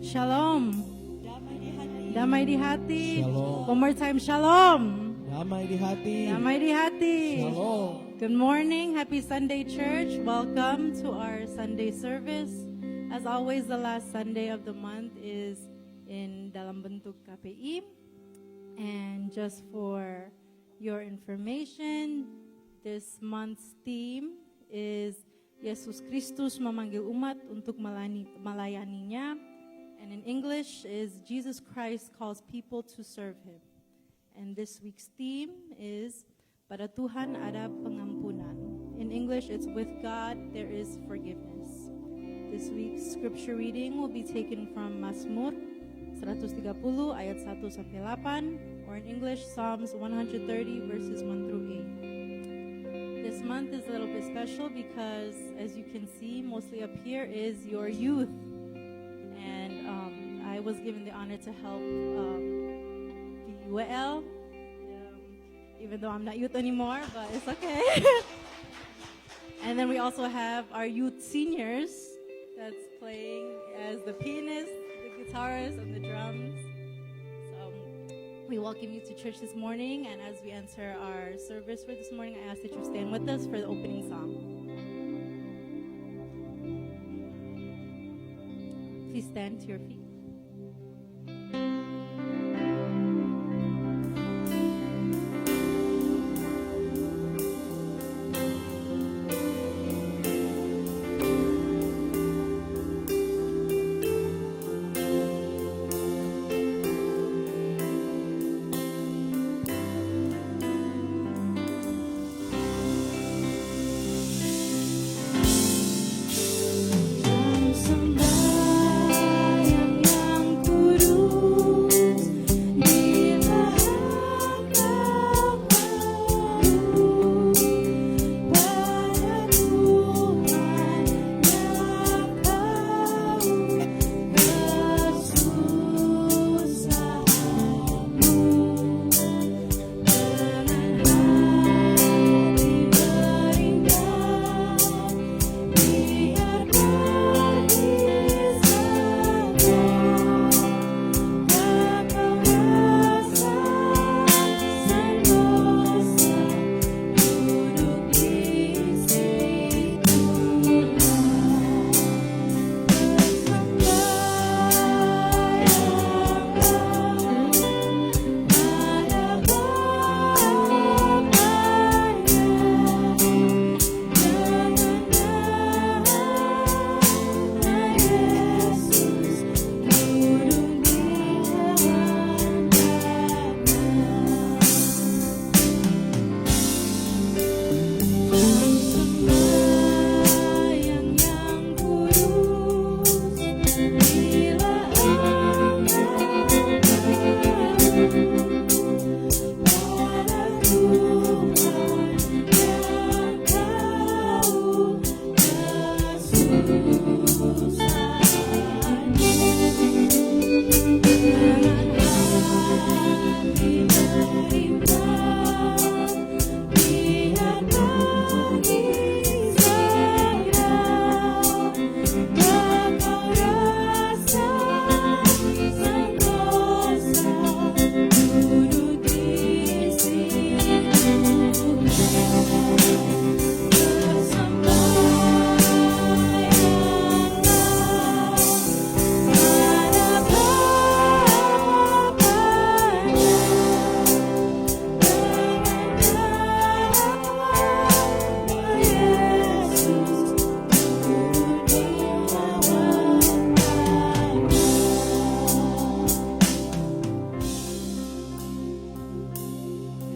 Shalom. Damai di hati. Shalom. One more time, shalom. Damai di hati. Damai di hati. Shalom. Good morning. Happy Sunday, church. Welcome to our Sunday service. As always, the last Sunday of the month is in dalam bentuk KPI. And just for your information, this month's theme is Yesus Kristus memanggil umat untuk melayaninya. And in English is Jesus Christ calls people to serve Him. And this week's theme is Pada Tuhan ada pengampunan. In English, it's with God there is forgiveness. This week's scripture reading will be taken from Mazmur 130 ayat 1 sampai 8, or in English, Psalms 130 verses 1 through 8. This month is a little bit special because, as you can see, mostly up here is your youth. And I was given the honor to help the UAL, even though I'm not youth anymore, but it's okay. And then we also have our youth seniors that's playing as the pianist, the guitarist, and the drums. So we welcome you to church this morning, and as we enter our service for this morning, I ask that you stand with us for the opening song. Please stand to your feet.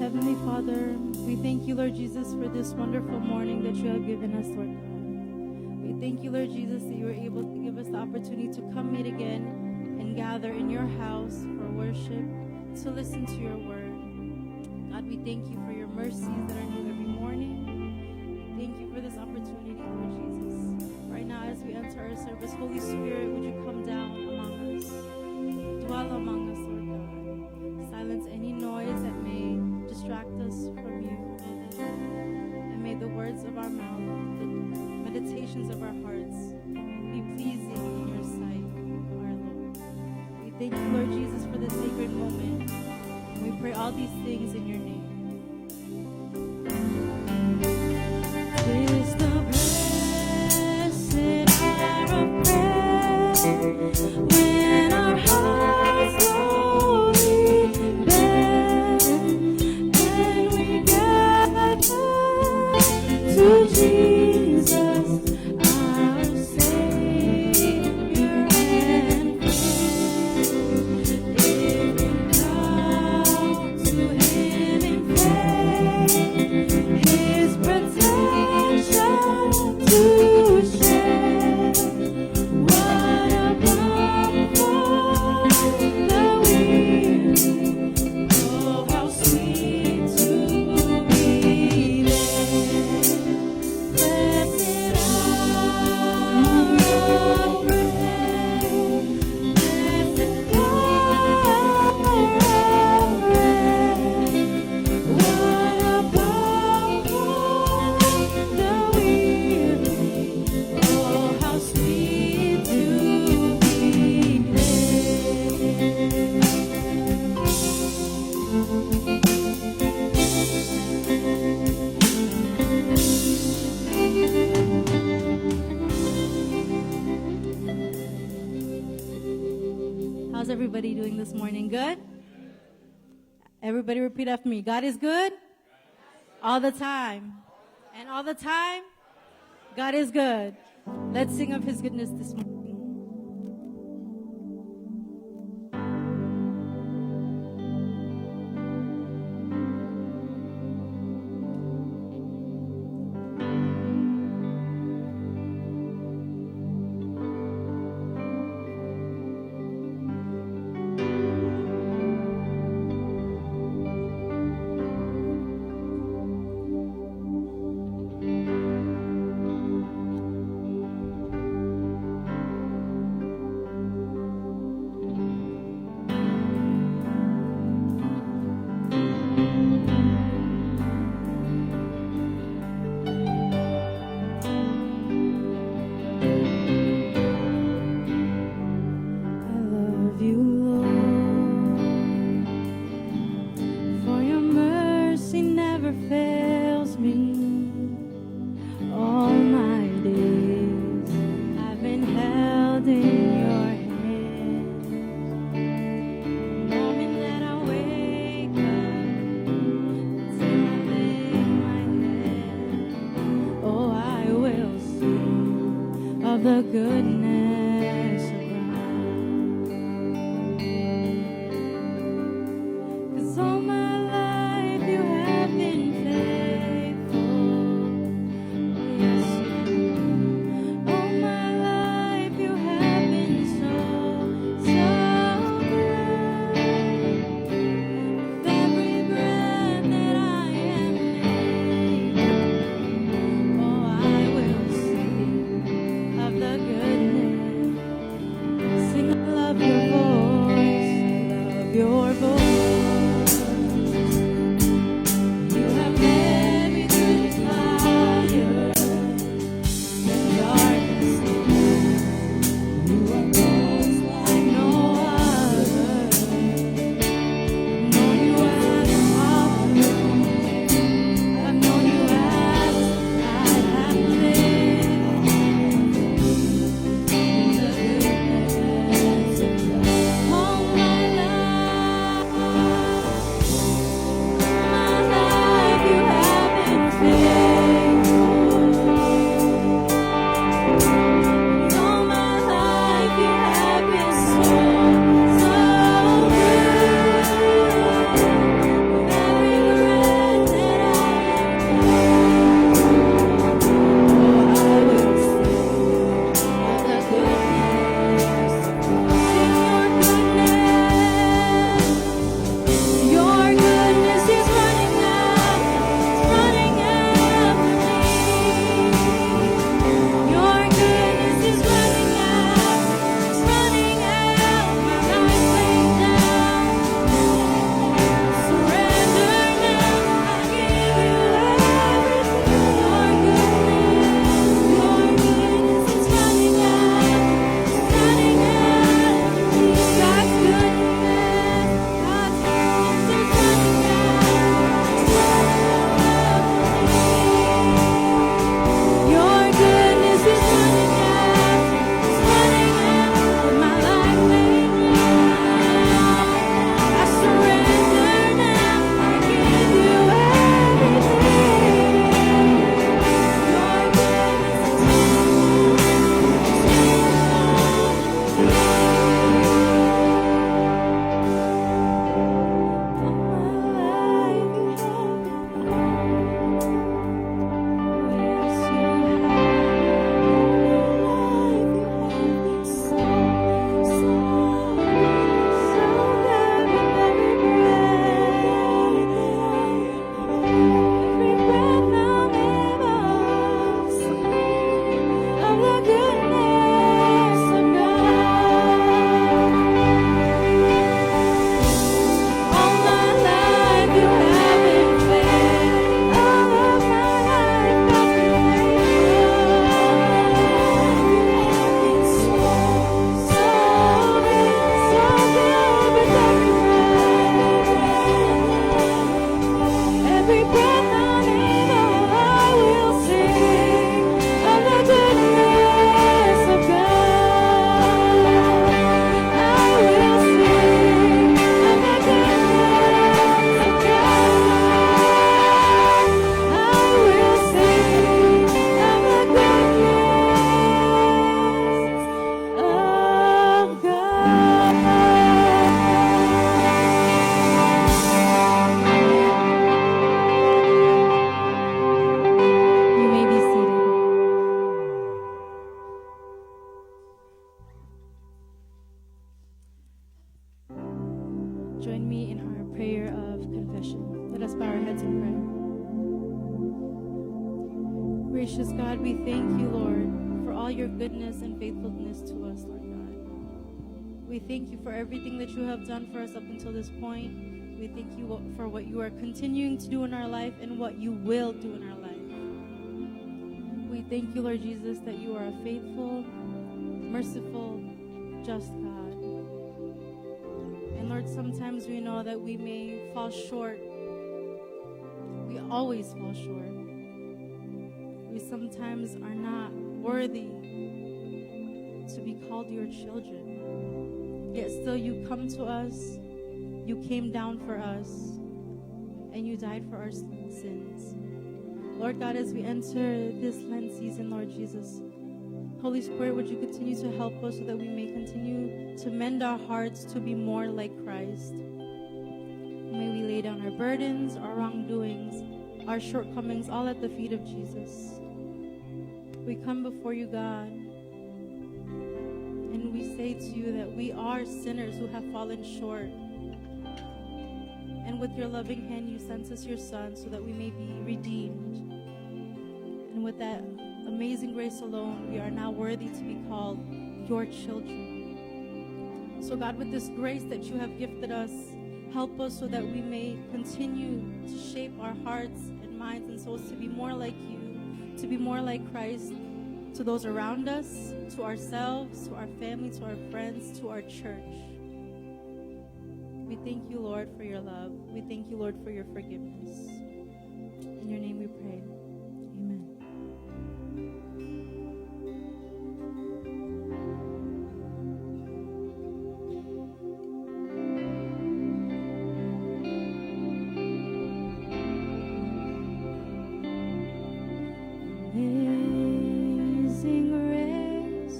Heavenly Father, we thank you, Lord Jesus, for this wonderful morning that you have given us, Lord God. We thank you, Lord Jesus, that you were able to give us the opportunity to come meet again and gather in your house for worship, to listen to your word. God, we thank you for your mercies that are new every morning. We thank you for this opportunity, Lord Jesus. Right now, as we enter our service, Holy Spirit, would you come down among us, dwell among us, Lord God. Silence any noise that may distract us from you, and may the words of our mouth, the meditations of our hearts be pleasing in your sight, our Lord. all these things in your name. Is the blessed hour of prayer when our hearts slowly bend and we gather to Jesus, our Savior and friend. If we come to Him in faith, His protection to share. What a balm for the weary. Oh, how sweet to be there. Blessed hour of prayer. Blessed hour of prayer. What a balm for the weary. Oh, how sweet to be How's everybody doing this morning? Good? Everybody repeat after me. God is good? All the time. And all the time, God is good. Let's sing of His goodness this morning. I love you, Lord, for your mercy never fails me. All my days I've been held in your hands. The moment that I wake up till I lay my head, oh, I will sing of the goodness of God. 'Cause all my life you have been faithful. Oh, yes, you have. All my life you have been so, so good. With every breath that I am able, oh, I will sing of the goodness. Sing, I love your voice, I love your voice. prayer of confession. Let us bow our heads in prayer. Gracious God, we thank you, Lord, for all your goodness and faithfulness to us, Lord God. We thank you for everything that you have done for us up until this point. We thank you for what you are continuing to do in our life and what you will do in our life. We thank you, Lord Jesus, that you are a faithful, merciful, just God. And Lord, sometimes we know that we may fall short. We always fall short. We sometimes are not worthy to be called your children. Yet still you come to us, you came down for us, and you died for our sins. Lord God, as we enter this Lent season, Lord Jesus, Holy Spirit, would you continue to help us so that we may continue to mend our hearts to be more like Christ. May we lay down our burdens, our wrongdoings, our shortcomings, all at the feet of Jesus. We come before you, God, and we say to you that we are sinners who have fallen short. And with your loving hand, you sent us your Son so that we may be redeemed. And with that amazing grace alone, we are now worthy to be called your children. So God, with this grace that you have gifted us, help us so that we may continue to shape our hearts and minds and souls to be more like you, to be more like Christ, to those around us, to ourselves, to our family, to our friends, to our church. We thank you, Lord, for your love. We thank you, Lord, for your forgiveness. In your name we pray. Amen. Amazing grace,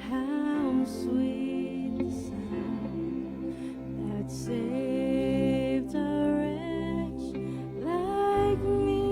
how sweet the sound that saved a wretch like me.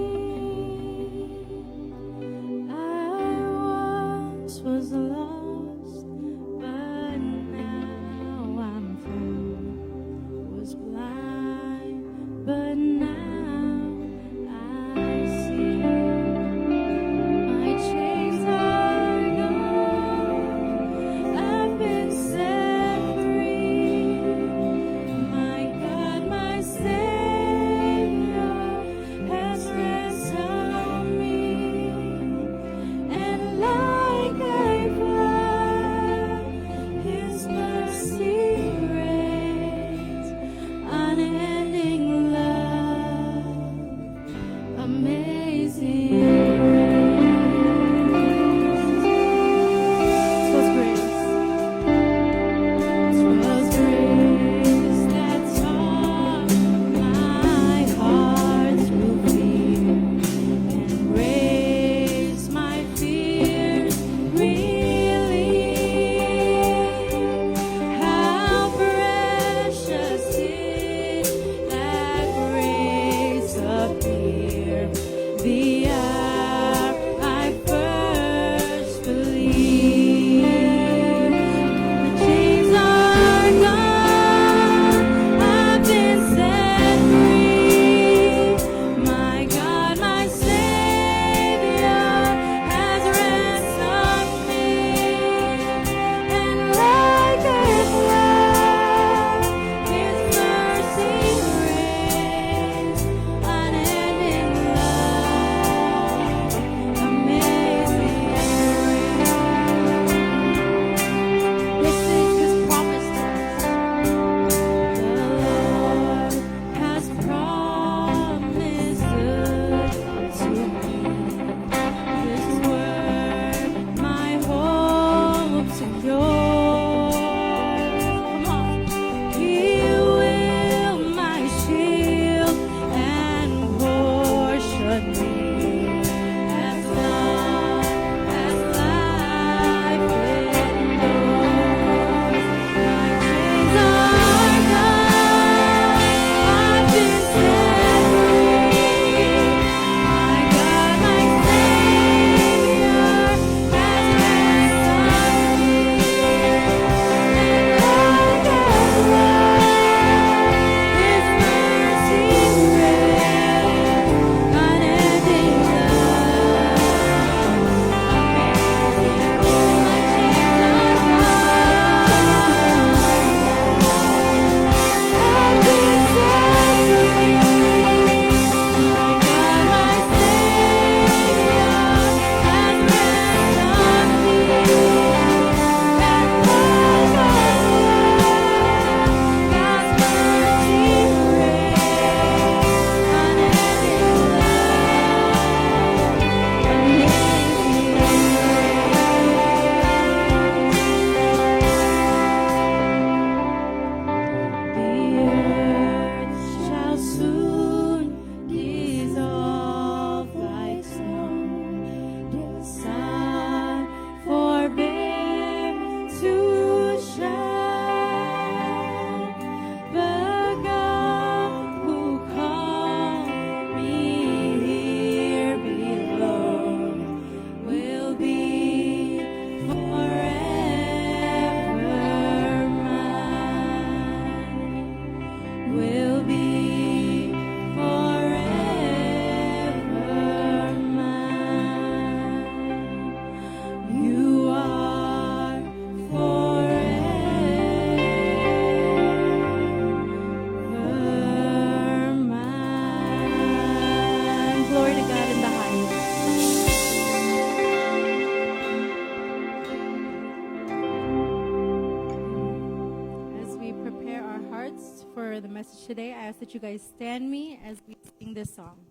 ask that you guys stand me as we sing this song.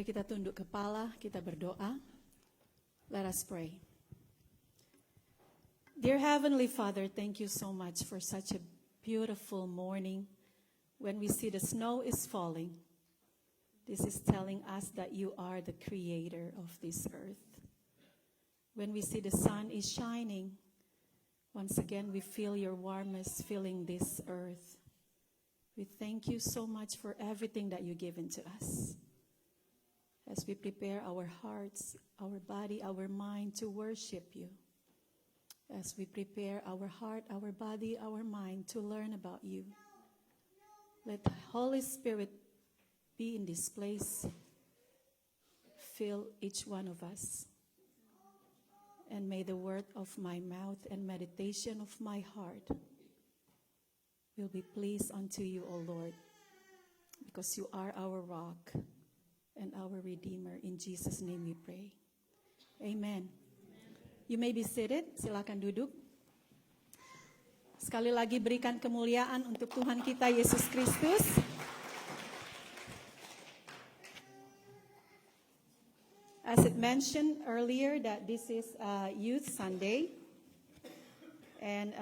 Mari kita tunduk kepala, kita berdoa. Let us pray. Dear Heavenly Father, thank you so much for such a beautiful morning when we see the snow is falling. This is telling us that you are the creator of this earth. When we see the sun is shining, once again we feel your warmth filling this earth. We thank you so much for everything that you've given to us. As we prepare our hearts, our body, our mind to worship you. As we prepare our heart, our body, our mind to learn about you. Let the Holy Spirit be in this place. Fill each one of us. And may the word of my mouth and meditation of my heart will be pleased unto you, O Lord, because you are our rock and our Redeemer. In Jesus' name we pray. Amen. You may be seated. Silakan duduk. Sekali lagi berikan kemuliaan untuk Tuhan kita Yesus Kristus. As it mentioned earlier that this is Youth Sunday, and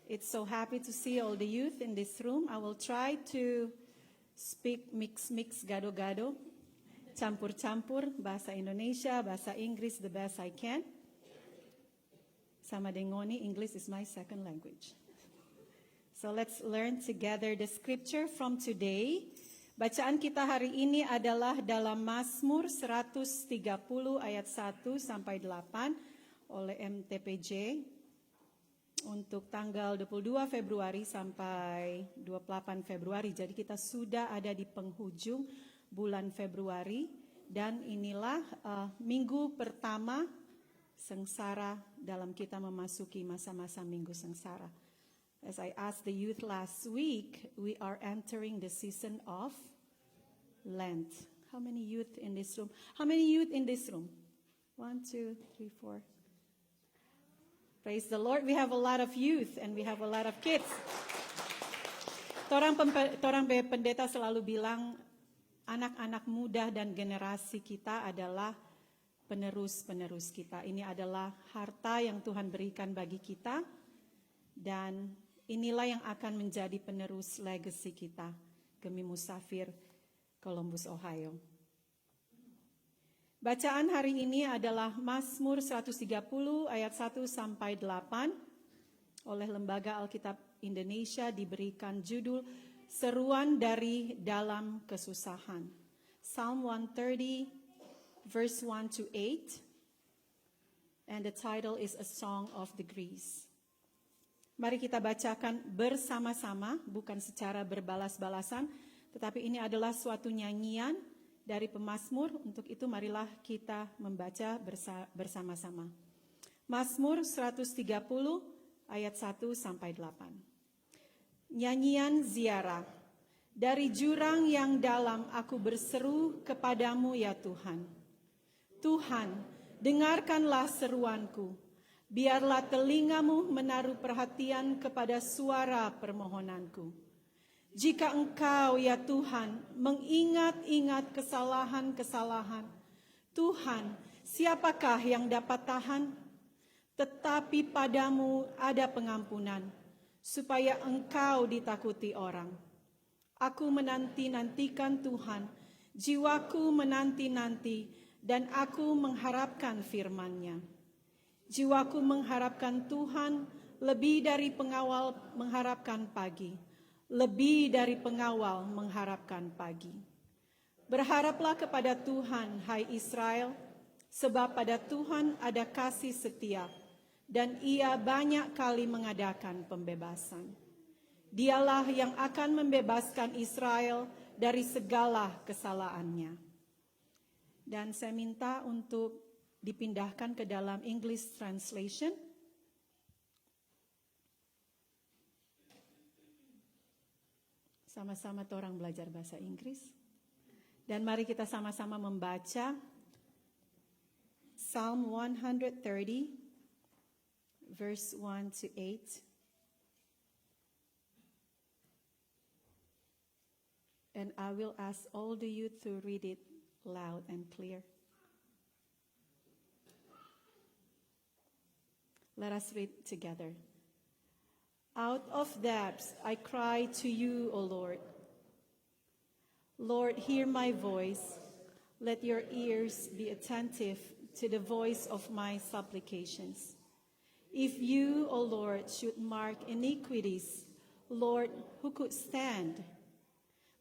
it's so happy to see all the youth in this room. I will try to speak mix, gado-gado, campur-campur, bahasa Indonesia, bahasa Inggris the best I can. Sama dengoni, English is my second language. So let's learn together the scripture from today. Bacaan kita hari ini adalah dalam Mazmur 130 ayat 1 sampai 8 oleh MTPJ untuk tanggal 22 Februari sampai 28 Februari. Jadi kita sudah ada di penghujung bulan Februari dan inilah minggu pertama sengsara dalam kita memasuki masa-masa minggu sengsara. As I asked the youth last week, we are entering the season of Lent. How many youth in this room? How many youth in this room? 1, 2, 3, 4. Praise the Lord. We have a lot of youth and we have a lot of kids. Torang pendeta selalu bilang anak-anak muda dan generasi kita adalah penerus-penerus kita. Ini adalah harta yang Tuhan berikan bagi kita dan inilah yang akan menjadi penerus legacy kita. Gemi Musafir, Columbus, Ohio. Bacaan hari ini adalah Mazmur 130 ayat 1 sampai 8 oleh Lembaga Alkitab Indonesia, diberikan judul Seruan dari Dalam Kesusahan. Psalm 130 verse 1 to 8, and the title is A Song of Degrees. Mari kita bacakan bersama-sama, bukan secara berbalas-balasan, tetapi ini adalah suatu nyanyian dari pemazmur. Untuk itu marilah kita membaca bersama-sama. Mazmur 130 ayat 1 sampai 8. Nyanyian ziarah. Dari jurang yang dalam aku berseru kepadamu ya Tuhan. Tuhan, dengarkanlah seruanku. Biarlah telingamu menaruh perhatian kepada suara permohonanku. Jika Engkau ya Tuhan mengingat-ingat kesalahan-kesalahan, Tuhan, siapakah yang dapat tahan? Tetapi padamu ada pengampunan, supaya Engkau ditakuti orang. Aku menanti-nantikan Tuhan, jiwaku menanti-nanti, dan aku mengharapkan firman-Nya. Jiwaku mengharapkan Tuhan lebih dari pengawal mengharapkan pagi. Lebih dari pengawal mengharapkan pagi. Berharaplah kepada Tuhan, hai Israel, sebab pada Tuhan ada kasih setia, dan Ia banyak kali mengadakan pembebasan. Dialah yang akan membebaskan Israel dari segala kesalahannya. Dan saya minta untuk dipindahkan ke dalam English translation. Sama-sama orang belajar bahasa Inggris. Dan mari kita sama-sama membaca Psalm 130 verse 1 to 8. And I will ask all the youth to read it loud and clear. Let us read together. Out of depths I cry to you, O Lord. Lord, hear my voice. Let your ears be attentive to the voice of my supplications. If you, O Lord, should mark iniquities, Lord, who could stand?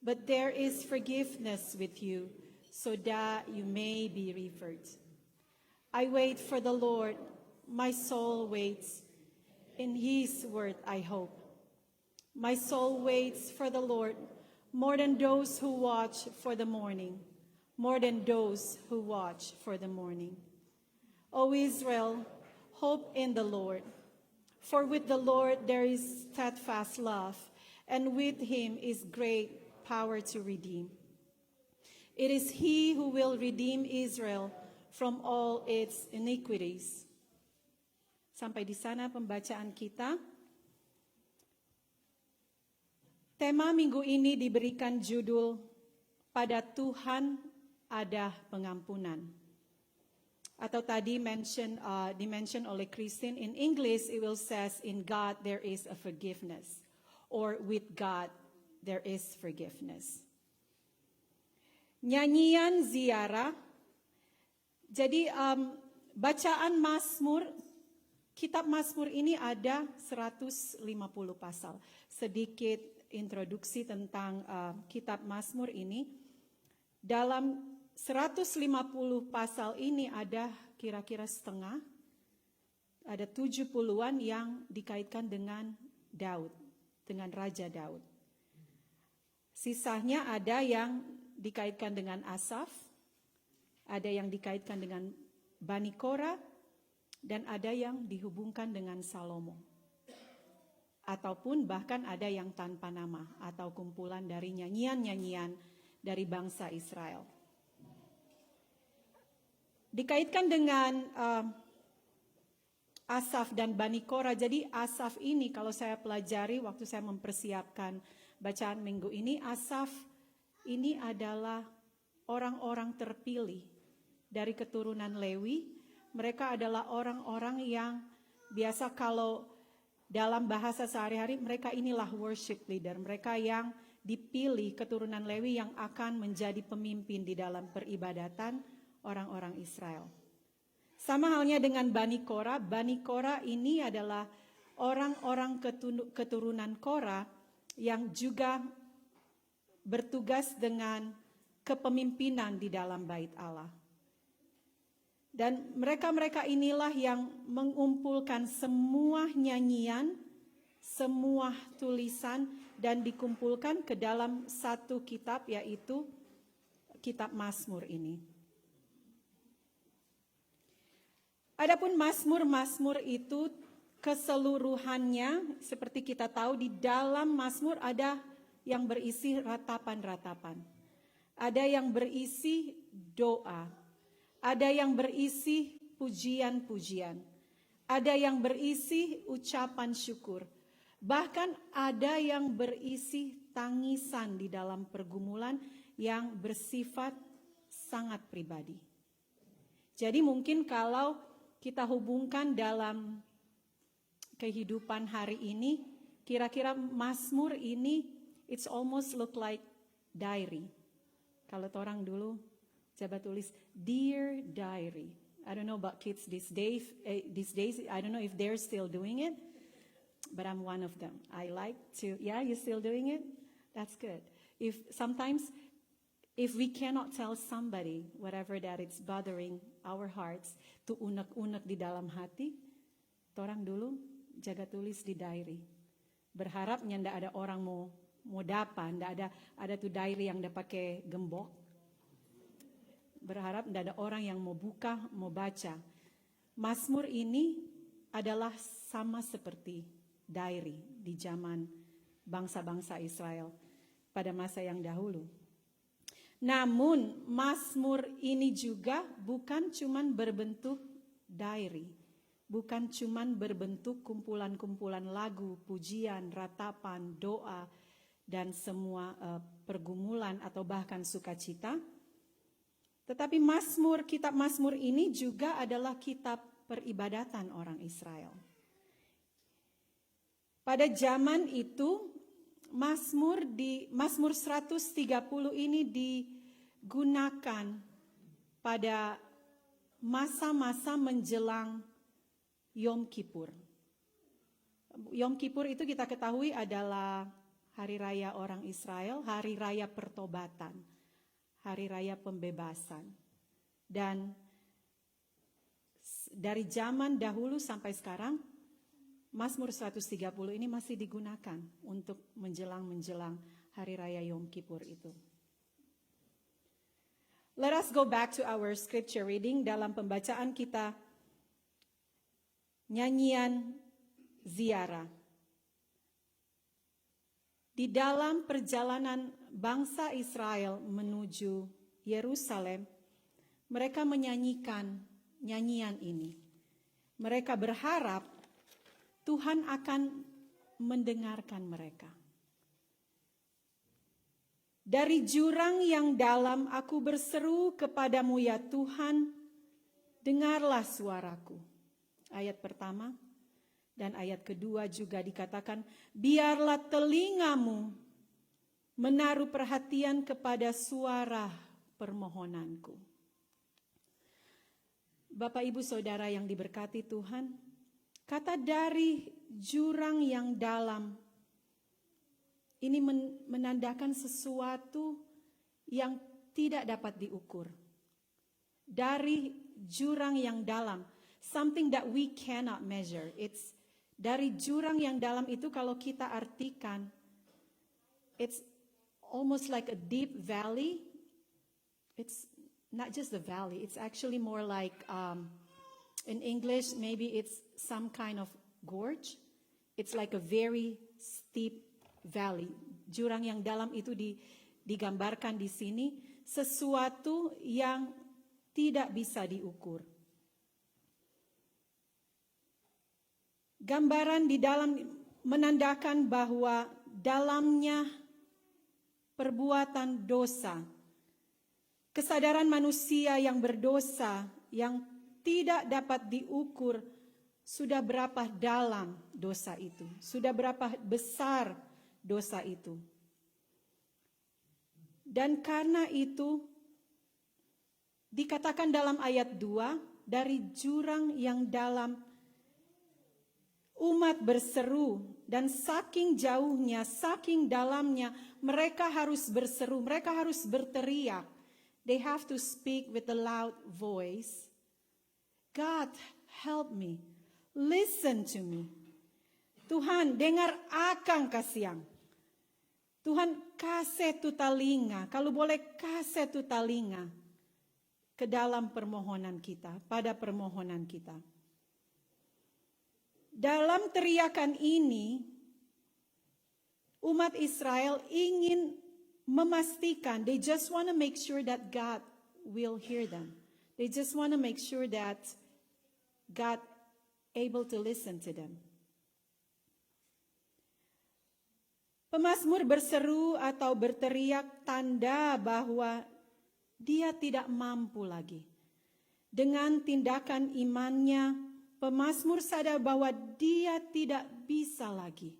But there is forgiveness with you, so that you may be referred. I wait for the Lord, my soul waits. In his word I hope. My soul waits for the Lord more than those who watch for the morning, more than those who watch for the morning. O Israel, hope in the Lord. For with the Lord there is steadfast love, and with him is great power to redeem. It is He who will redeem Israel from all its iniquities. Sampai di sana pembacaan kita. Tema minggu ini diberikan judul Pada Tuhan Ada Pengampunan. Atau tadi dimention oleh Christine, in English it will says, in God there is a forgiveness. Or with God there is forgiveness. Nyanyian ziarah. Jadi bacaan Mazmur, kitab Mazmur ini ada 150 pasal. Sedikit introduksi tentang kitab Mazmur ini. Dalam 150 pasal ini ada kira-kira setengah, ada 70-an yang dikaitkan dengan Daud, dengan Raja Daud. Sisanya ada yang dikaitkan dengan Asaf, ada yang dikaitkan dengan Bani Korah, dan ada yang dihubungkan dengan Salomo. Ataupun bahkan ada yang tanpa nama atau kumpulan dari nyanyian-nyanyian dari bangsa Israel. Dikaitkan dengan Asaf dan Bani Korah. Jadi Asaf ini kalau saya pelajari waktu saya mempersiapkan bacaan minggu ini, Asaf ini adalah orang-orang terpilih dari keturunan Lewi. Mereka adalah orang-orang yang biasa kalau dalam bahasa sehari-hari mereka inilah worship leader. Mereka yang dipilih keturunan Lewi yang akan menjadi pemimpin di dalam peribadatan orang-orang Israel. Sama halnya dengan Bani Korah. Bani Korah ini adalah orang-orang keturunan Korah yang juga bertugas dengan kepemimpinan di dalam bait Allah. Dan mereka-mereka inilah yang mengumpulkan semua nyanyian, semua tulisan, dan dikumpulkan ke dalam satu kitab, yaitu kitab Mazmur ini. Adapun Mazmur itu keseluruhannya, seperti kita tahu di dalam Mazmur ada yang berisi ratapan-ratapan. Ada yang berisi doa. Ada yang berisi pujian-pujian. Ada yang berisi ucapan syukur. Bahkan ada yang berisi tangisan di dalam pergumulan yang bersifat sangat pribadi. Jadi mungkin kalau kita hubungkan dalam kehidupan hari ini, kira-kira Mazmur ini it's almost look like diary. Kalau orang dulu coba tulis Dear Diary. I don't know about kids these days. I don't know if they're still doing it, but I'm one of them. I like to. Yeah, you still doing it? That's good. If we cannot tell somebody whatever that it's bothering our hearts, to unek-unek di dalam hati, orang dulu jaga tulis di diary. Berharapnya ndak ada orang mau dapat, ndak ada tuh diary yang ndak pakai gembok. Berharap ndak ada orang yang mau buka, mau baca. Mazmur ini adalah sama seperti diary di zaman bangsa-bangsa Israel pada masa yang dahulu. Namun Mazmur ini juga bukan cuman berbentuk diary, bukan cuman berbentuk kumpulan-kumpulan lagu, pujian, ratapan, doa, dan semua pergumulan atau bahkan sukacita. Tetapi kitab Mazmur ini juga adalah kitab peribadatan orang Israel. Pada zaman itu Mazmur 130 ini digunakan pada masa-masa menjelang Yom Kippur. Yom Kippur itu kita ketahui adalah hari raya orang Israel, hari raya pertobatan, hari raya pembebasan. Dan dari zaman dahulu sampai sekarang, Mazmur 130 ini masih digunakan untuk menjelang hari raya Yom Kippur itu. Let us go back to our scripture reading dalam pembacaan kita, nyanyian ziarah. Di dalam perjalanan bangsa Israel menuju Yerusalem, mereka menyanyikan nyanyian ini. Mereka berharap Tuhan akan mendengarkan mereka. Dari jurang yang dalam aku berseru kepadamu ya Tuhan, dengarlah suaraku. Ayat pertama dan ayat kedua juga dikatakan, biarlah telingamu menaruh perhatian kepada suara permohonanku. Bapak, Ibu, Saudara yang diberkati Tuhan, kata dari jurang yang dalam ini menandakan sesuatu yang tidak dapat diukur. Dari jurang yang dalam, something that we cannot measure. It's dari jurang yang dalam itu kalau kita artikan, it's almost like a deep valley. It's not just a valley, it's actually more like, in English, maybe it's some kind of gorge. It's like a very steep valley. Jurang yang dalam itu digambarkan di sini, sesuatu yang tidak bisa diukur. Gambaran di dalam menandakan bahwa dalamnya perbuatan dosa, kesadaran manusia yang berdosa, yang tidak dapat diukur, sudah berapa dalam dosa itu, sudah berapa besar dosa itu. Dan karena itu, dikatakan dalam ayat 2, dari jurang yang dalam, umat berseru, dan saking jauhnya, saking dalamnya, mereka harus berseru, mereka harus berteriak. They have to speak with a loud voice. God, help me. Listen to me. Tuhan, dengar akang kasiang. Tuhan, kasih tu talinga. Kalau boleh kasih tu talinga ke dalam permohonan kita, pada permohonan kita. Dalam teriakan ini, umat Israel ingin memastikan, they just want to make sure that God will hear them. They just want to make sure that God able to listen to them. Pemazmur berseru atau berteriak tanda bahwa dia tidak mampu lagi. Dengan tindakan imannya, pemazmur sadar bahwa dia tidak bisa lagi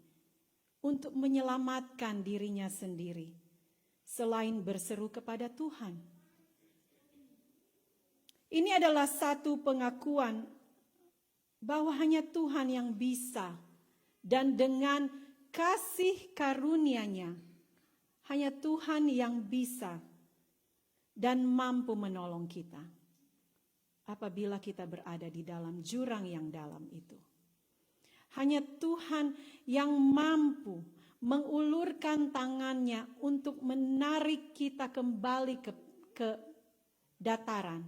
untuk menyelamatkan dirinya sendiri selain berseru kepada Tuhan. Ini adalah satu pengakuan bahwa hanya Tuhan yang bisa, dan dengan kasih karunia-Nya, hanya Tuhan yang bisa dan mampu menolong kita apabila kita berada di dalam jurang yang dalam itu. Hanya Tuhan yang mampu mengulurkan tangannya untuk menarik kita kembali ke dataran.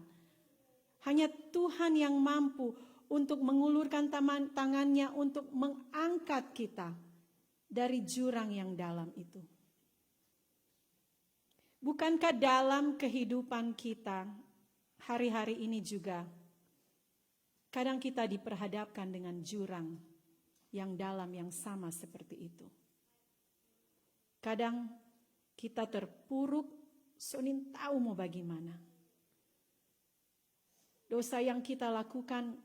Hanya Tuhan yang mampu untuk mengulurkan tangannya untuk mengangkat kita dari jurang yang dalam itu. Bukankah dalam kehidupan kita hari-hari ini juga kadang kita diperhadapkan dengan jurang yang dalam yang sama seperti itu. Kadang kita terpuruk, sonin tahu mau bagaimana. Dosa yang kita lakukan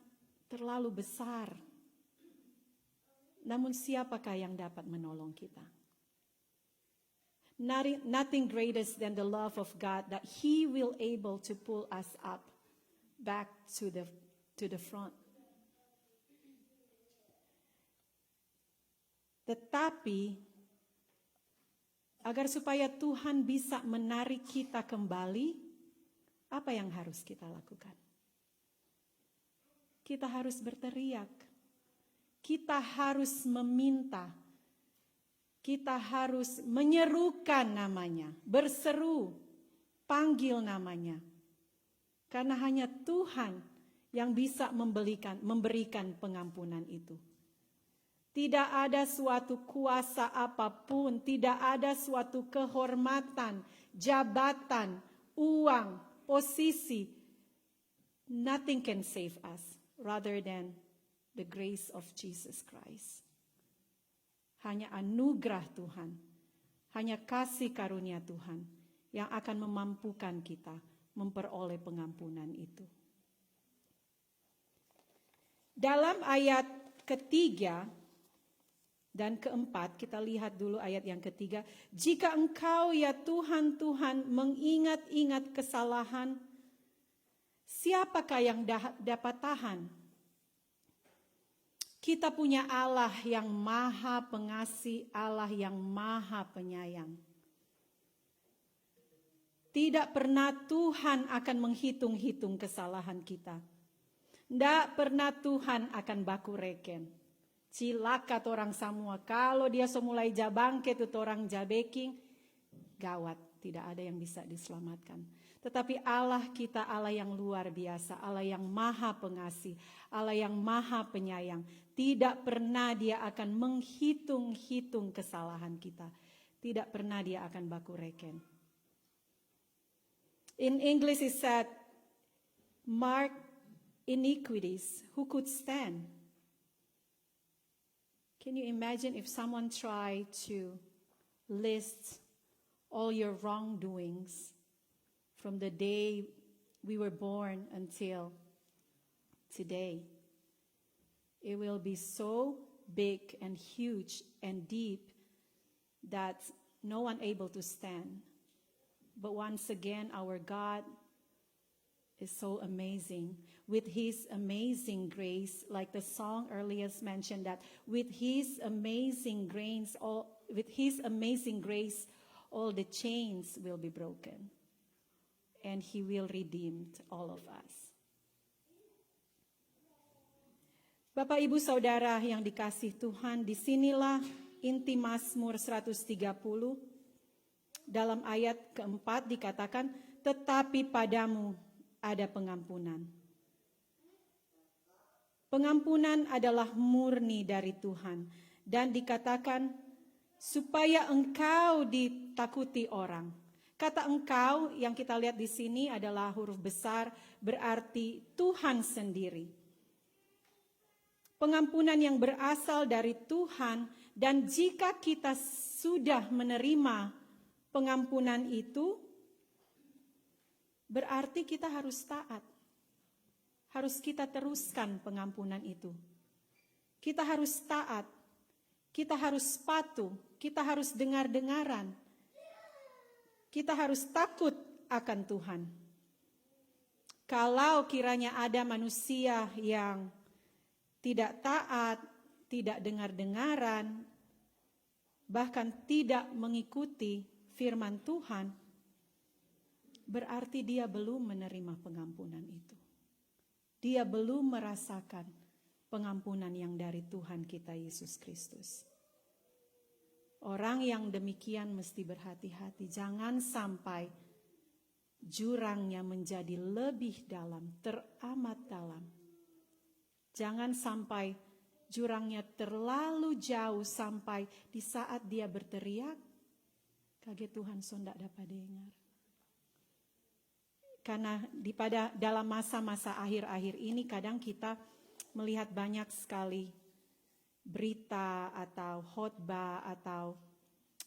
terlalu besar. Namun siapakah yang dapat menolong kita? Nothing greater than the love of God that He will able to pull us up back to the front. Tetapi agar supaya Tuhan bisa menarik kita kembali, apa yang harus kita lakukan? Kita harus berteriak. Kita harus meminta, kita harus menyerukan namanya, berseru, panggil namanya. Karena hanya Tuhan yang bisa memberikan pengampunan itu. Tidak ada suatu kuasa apapun, tidak ada suatu kehormatan, jabatan, uang, posisi, nothing can save us rather than the grace of Jesus Christ. Hanya anugerah Tuhan, hanya kasih karunia Tuhan yang akan memampukan kita memperoleh pengampunan itu. Dalam ayat ketiga dan keempat, kita lihat dulu ayat yang ketiga. Jika engkau ya Tuhan, Tuhan mengingat-ingat kesalahan, siapakah yang dapat tahan? Kita punya Allah yang maha pengasih, Allah yang maha penyayang. Tidak pernah Tuhan akan menghitung-hitung kesalahan kita. Tidak pernah Tuhan akan baku reken. Cilaka orang semua. Kalau dia semulai jabangke itu orang jabeking, gawat. Tidak ada yang bisa diselamatkan. Tetapi Allah kita Allah yang luar biasa. Allah yang maha pengasih. Allah yang maha penyayang. Tidak pernah dia akan menghitung-hitung kesalahan kita. Tidak pernah dia akan baku reken. In English it said, mark iniquities, who could stand? Can you imagine if someone tried to list all your wrongdoings from the day we were born until today? It will be so big and huge and deep that no one able to stand. But once again, our God is so amazing. With His amazing grace, like the song earlier mentioned, that with His amazing grace, all the chains will be broken, and He will redeem all of us. Bapak, Ibu, Saudara yang dikasih Tuhan, disinilah inti Mazmur 130. Dalam ayat keempat dikatakan, tetapi padamu ada pengampunan. Pengampunan adalah murni dari Tuhan. Dan dikatakan, supaya engkau ditakuti orang. Kata engkau yang kita lihat di sini adalah huruf besar, berarti Tuhan sendiri. Pengampunan yang berasal dari Tuhan, dan jika kita sudah menerima pengampunan itu, berarti kita harus taat. Harus kita teruskan pengampunan itu. Kita harus taat. Kita harus patuh. Kita harus dengar-dengaran. Kita harus takut akan Tuhan. Kalau kiranya ada manusia yang tidak taat, tidak dengar-dengaran, bahkan tidak mengikuti firman Tuhan, berarti dia belum menerima pengampunan itu. Dia belum merasakan pengampunan yang dari Tuhan kita Yesus Kristus. Orang yang demikian mesti berhati-hati. Jangan sampai jurangnya menjadi lebih dalam, teramat dalam. Jangan sampai jurangnya terlalu jauh sampai di saat dia berteriak, kaget Tuhan sondak dapat dengar. Karena dalam masa-masa akhir-akhir ini kadang kita melihat banyak sekali berita atau khotbah atau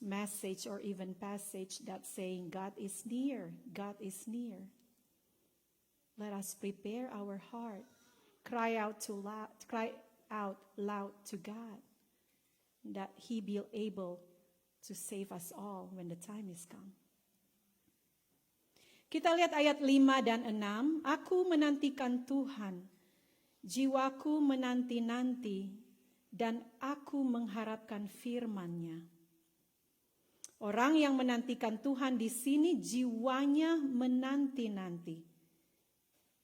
message or even passage that saying God is near, God is near. Let us prepare our heart, cry out loud to God, that He be able to save us all when the time is come. Kita lihat ayat 5 dan 6. Aku menantikan Tuhan, jiwaku menanti-nanti, dan aku mengharapkan firman-Nya. Orang yang menantikan Tuhan di sini jiwanya menanti-nanti.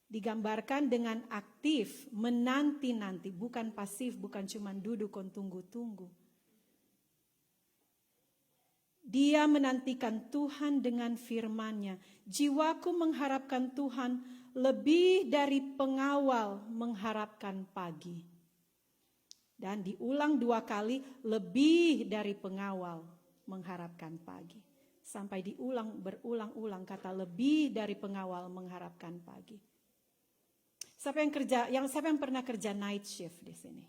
Digambarkan dengan aktif, menanti-nanti, bukan pasif, bukan cuma duduk tunggu-tunggu. Dia menantikan Tuhan dengan firman-Nya. Jiwaku mengharapkan Tuhan lebih dari pengawal mengharapkan pagi. Dan diulang 2 kali, lebih dari pengawal mengharapkan pagi. Sampai berulang-ulang kata lebih dari pengawal mengharapkan pagi. Siapa yang pernah kerja night shift di sini?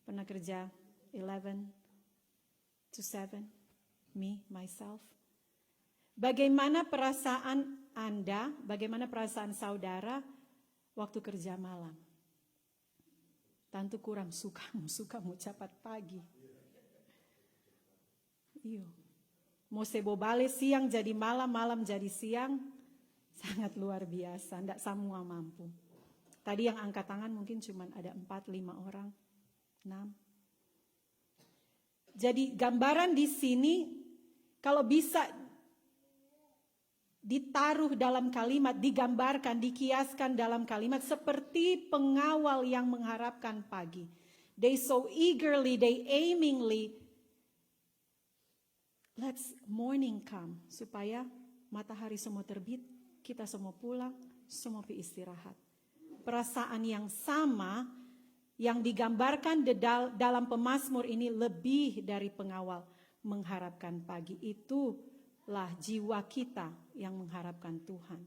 Pernah kerja 11 to 7? Me, myself. Bagaimana perasaan Anda, bagaimana perasaan saudara waktu kerja malam? Tentu kurang suka mau cepat pagi. Iyo. Mau sebo balik siang jadi malam, malam jadi siang, sangat luar biasa, tidak semua mampu. Tadi yang angkat tangan mungkin cuma ada 4-5 orang, 6. Jadi gambaran di sini kalau bisa ditaruh dalam kalimat, digambarkan, dikiaskan dalam kalimat seperti pengawal yang mengharapkan pagi. They so eagerly, they aimingly, let's morning come, supaya matahari semua terbit, kita semua pulang, semua pergi istirahat. Perasaan yang sama yang digambarkan dalam pemazmur ini lebih dari pengawal mengharapkan pagi. Itulah jiwa kita yang mengharapkan Tuhan.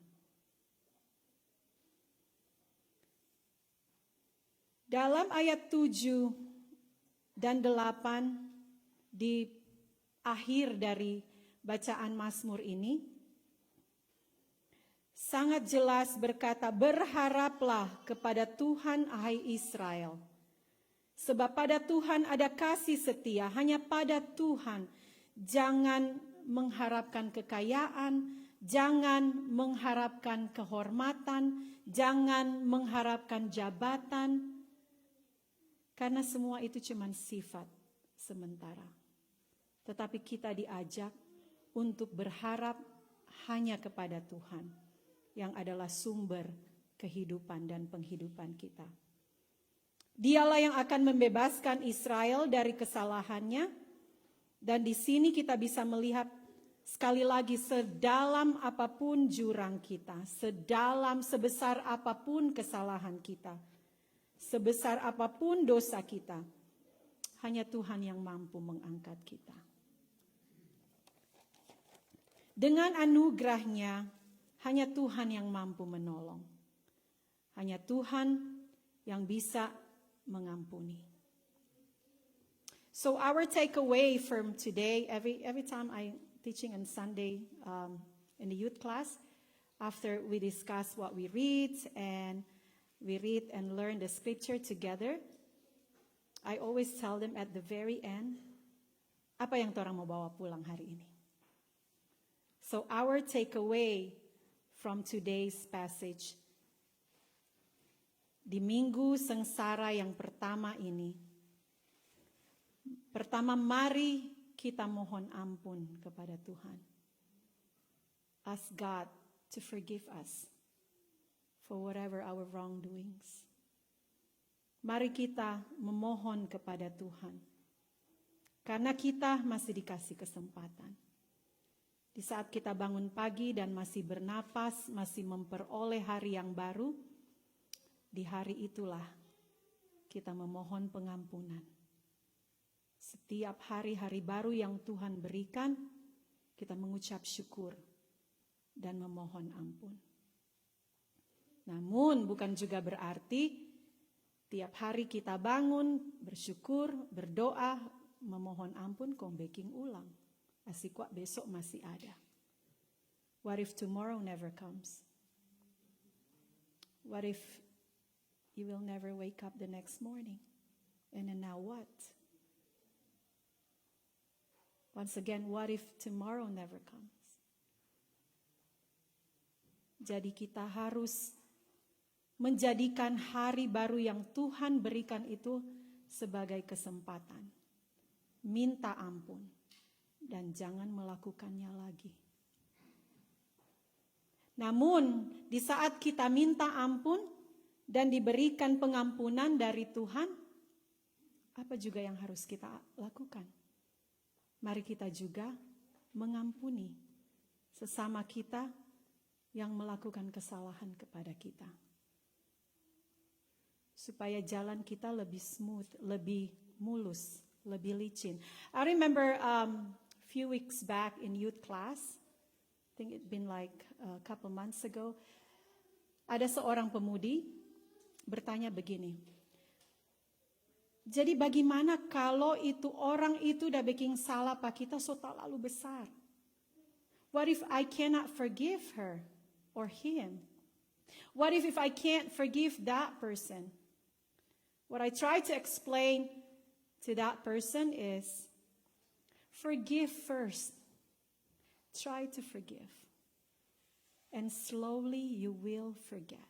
Dalam ayat 7 dan 8 di akhir dari bacaan Mazmur ini sangat jelas berkata, berharaplah kepada Tuhan, hai Israel. Sebab pada Tuhan ada kasih setia, hanya pada Tuhan. Jangan mengharapkan kekayaan, jangan mengharapkan kehormatan, jangan mengharapkan jabatan. Karena semua itu cuma sifat sementara. Tetapi kita diajak untuk berharap hanya kepada Tuhan, yang adalah sumber kehidupan dan penghidupan kita. Dialah yang akan membebaskan Israel dari kesalahannya. Dan di sini kita bisa melihat sekali lagi, sedalam apapun jurang kita, sebesar apapun kesalahan kita, sebesar apapun dosa kita, hanya Tuhan yang mampu mengangkat kita. Dengan anugerahnya, hanya Tuhan yang mampu menolong. Hanya Tuhan yang bisa mengampuni. So our takeaway from today, every time I teaching on Sunday in the youth class, after we discuss what we read and learn the scripture together, I always tell them at the very end, apa yang orang mau bawa pulang hari ini? So our takeaway from today's passage, di minggu sengsara yang pertama ini, pertama mari kita mohon ampun kepada Tuhan. Ask God to forgive us for whatever our wrongdoings. Mari kita memohon kepada Tuhan, karena kita masih dikasih kesempatan. Di saat kita bangun pagi dan masih bernapas, masih memperoleh hari yang baru, di hari itulah kita memohon pengampunan. Setiap hari-hari baru yang Tuhan berikan, kita mengucap syukur dan memohon ampun. Namun bukan juga berarti tiap hari kita bangun, bersyukur, berdoa, memohon ampun, baking ulang. Asik kok besok masih ada. What if tomorrow never comes? What if you will never wake up the next morning? And then now what? Once again, what if tomorrow never comes? Jadi kita harus menjadikan hari baru yang Tuhan berikan itu sebagai kesempatan. Minta ampun dan jangan melakukannya lagi. Namun, di saat kita minta ampun dan diberikan pengampunan dari Tuhan, apa juga yang harus kita lakukan? Mari kita juga mengampuni sesama kita yang melakukan kesalahan kepada kita. Supaya jalan kita lebih smooth, lebih mulus, lebih licin. I remember few weeks back in youth class, think it been like a couple months ago. Ada seorang pemudi bertanya begini. Jadi bagaimana kalau itu orang itu udah bikin salah pak kita so terlalu besar? What if I cannot forgive her or him? What if I can't forgive that person? What I try to explain to that person is, forgive first. Try to forgive. And slowly you will forget.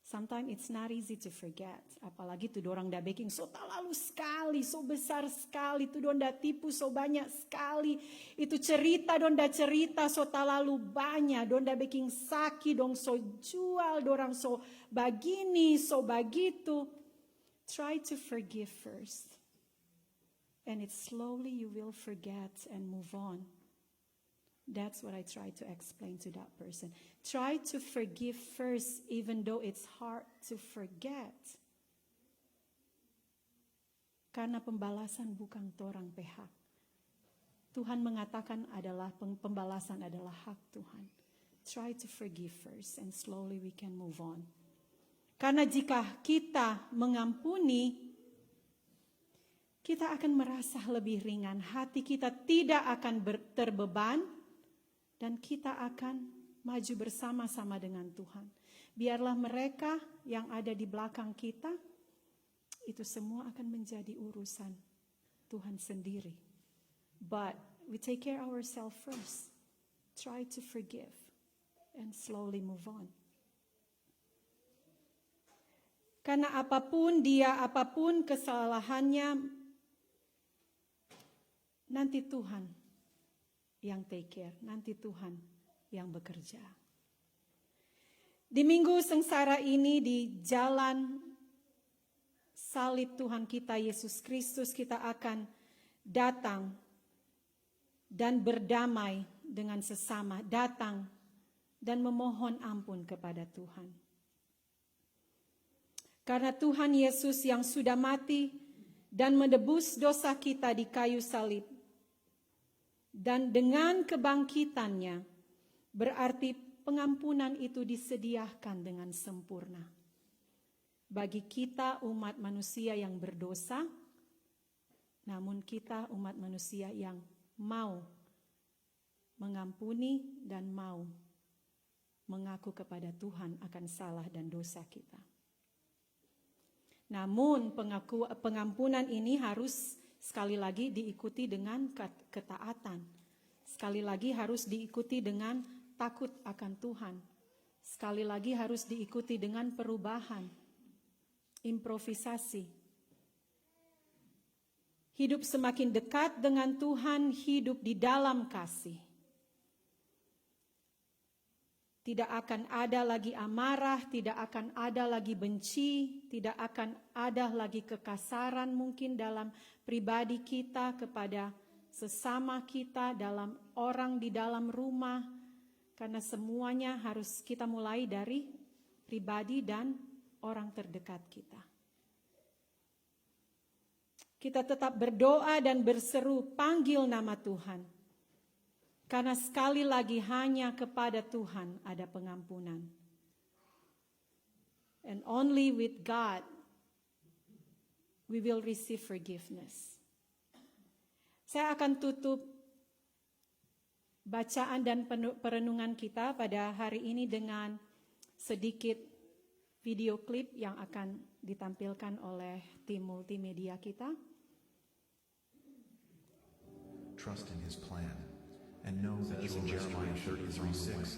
Sometimes it's not easy to forget. Apalagi tuh orang dah baking so terlalu sekali, so besar sekali. Tuh orang dah tipu so banyak sekali. Itu cerita dong dah cerita so terlalu banyak. Dong dah baking sakit, dong so jual, dorang so bagini, so bagitu. Try to forgive first. And it's slowly you will forget and move on. That's what I try to explain to that person. Try to forgive first, even though it's hard to forget. Karena pembalasan bukan torang pihak. Tuhan mengatakan adalah pembalasan adalah hak Tuhan. Try to forgive first, and slowly we can move on. Karena jika kita mengampuni, kita akan merasa lebih ringan. Hati kita tidak akan terbeban. Dan kita akan maju bersama-sama dengan Tuhan. Biarlah mereka yang ada di belakang kita, itu semua akan menjadi urusan Tuhan sendiri. But we take care of ourselves first. Try to forgive and slowly move on. Karena apapun kesalahannya, nanti Tuhan yang take care, nanti Tuhan yang bekerja. Di minggu sengsara ini, di jalan salib Tuhan kita Yesus Kristus, kita akan datang dan berdamai dengan sesama, datang dan memohon ampun kepada Tuhan. Karena Tuhan Yesus yang sudah mati dan menebus dosa kita di kayu salib, dan dengan kebangkitannya, berarti pengampunan itu disediakan dengan sempurna. Bagi kita umat manusia yang berdosa, namun kita umat manusia yang mau mengampuni dan mau mengaku kepada Tuhan akan salah dan dosa kita. Namun pengampunan ini harus sekali lagi diikuti dengan ketaatan. Sekali lagi harus diikuti dengan takut akan Tuhan. Sekali lagi harus diikuti dengan perubahan, improvisasi. Hidup semakin dekat dengan Tuhan, hidup di dalam kasih. Tidak akan ada lagi amarah, tidak akan ada lagi benci, tidak akan ada lagi kekasaran mungkin dalam pribadi kita kepada sesama kita, dalam orang di dalam rumah. Karena semuanya harus kita mulai dari pribadi dan orang terdekat kita. Kita tetap berdoa dan berseru, panggil nama Tuhan. Karena sekali lagi hanya kepada Tuhan ada pengampunan. And only with God we will receive forgiveness. Saya akan tutup bacaan dan perenungan kita pada hari ini dengan sedikit video klip yang akan ditampilkan oleh tim multimedia kita. Trust in his plan. And know that you in Jeremiah 33:6.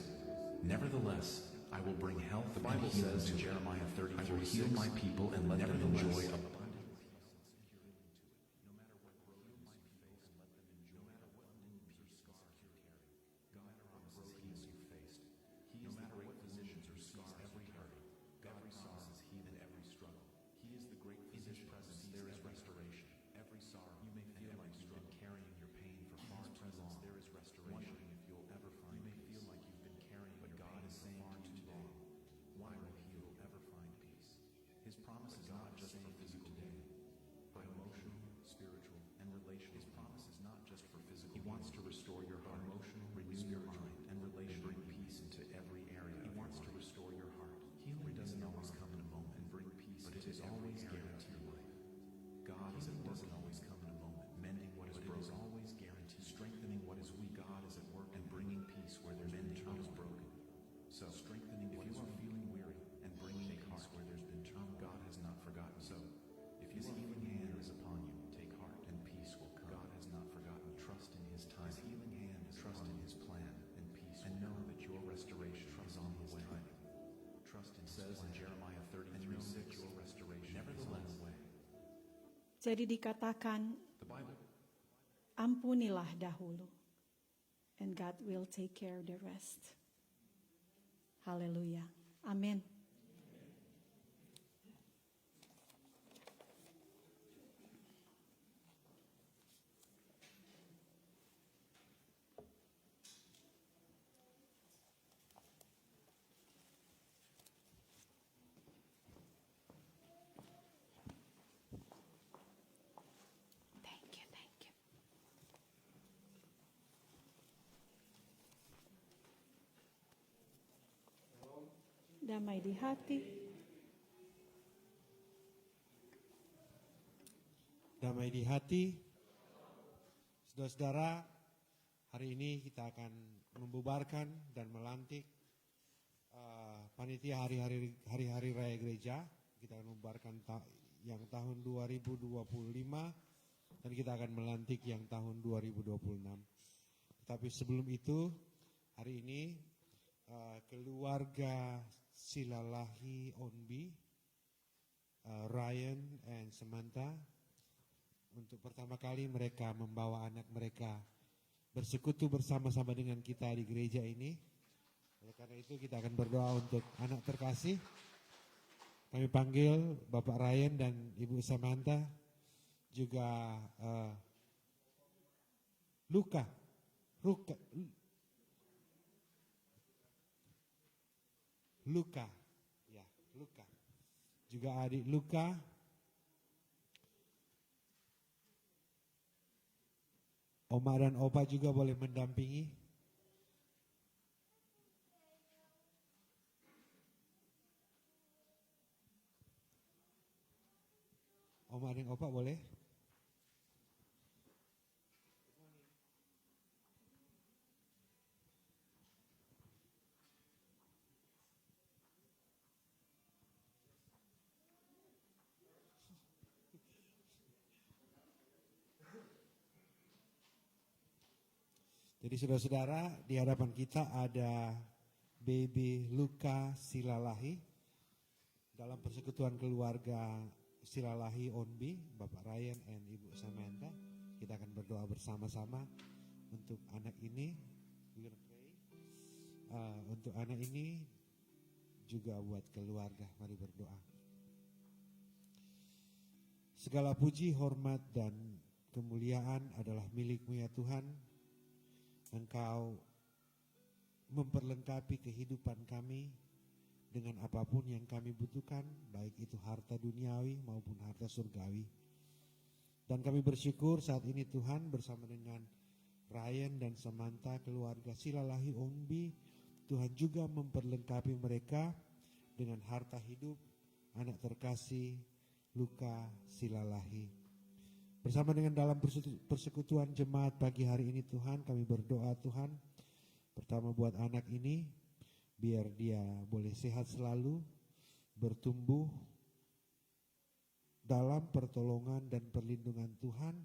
Nevertheless, I will bring health. The Bible says in Jeremiah 33:6, I will heal my people and let them enjoy abundant peace and security. No matter what broken might be faced, let them enjoy. No matter what wounds or scars you carry, God promises heals you faced. No matter what physicians or scars every hurt, God promises heal in every struggle. He is the great physician. In his presence there is restoration. Every sorrow you may feel like you've been carrying your pain for far too long. There is restoration. Wondering if you'll ever find peace. You may feel like you've been carrying, but God is saying to you today, why will he ever find peace? His promise is not just for physical Jadi dikatakan, The Bible. ampunilah dahulu, and God will take care of the rest. Haleluya. Amin. Thank you, thank you. Damai di hati. Damai di hati. Saudara-saudara, hari ini kita akan membubarkan dan melantik panitia hari-hari raya gereja. Kita akan membubarkan yang tahun 2025 dan kita akan melantik yang tahun 2026. Tapi sebelum itu, hari ini keluarga Silalahi Onbi, Ryan and Samantha, untuk pertama kali mereka membawa anak mereka bersekutu bersama-sama dengan kita di gereja ini. Oleh karena itu kita akan berdoa untuk anak terkasih. Kami panggil Bapak Ryan dan Ibu Samantha, juga Luka, juga adik Luka, Oma dan Opa juga boleh mendampingi. Oma dan Opa boleh. Jadi saudara-saudara, di hadapan kita ada baby Luka Silalahi dalam persekutuan keluarga Silalahi Onbi, Bapak Ryan and Ibu Samantha. Kita akan berdoa bersama-sama untuk anak ini. We're gonna pray. Untuk anak ini juga buat keluarga. Mari berdoa. Segala puji, hormat dan kemuliaan adalah milik-Mu ya Tuhan. Engkau memperlengkapi kehidupan kami dengan apapun yang kami butuhkan, baik itu harta duniawi maupun harta surgawi. Dan kami bersyukur saat ini Tuhan bersama dengan Ryan dan Samantha, keluarga Silalahi Onbi, Tuhan juga memperlengkapi mereka dengan harta hidup anak terkasih Luka Silalahi. Bersama dengan dalam persekutuan jemaat pagi hari ini Tuhan, kami berdoa Tuhan, pertama buat anak ini, biar dia boleh sehat selalu, bertumbuh dalam pertolongan dan perlindungan Tuhan.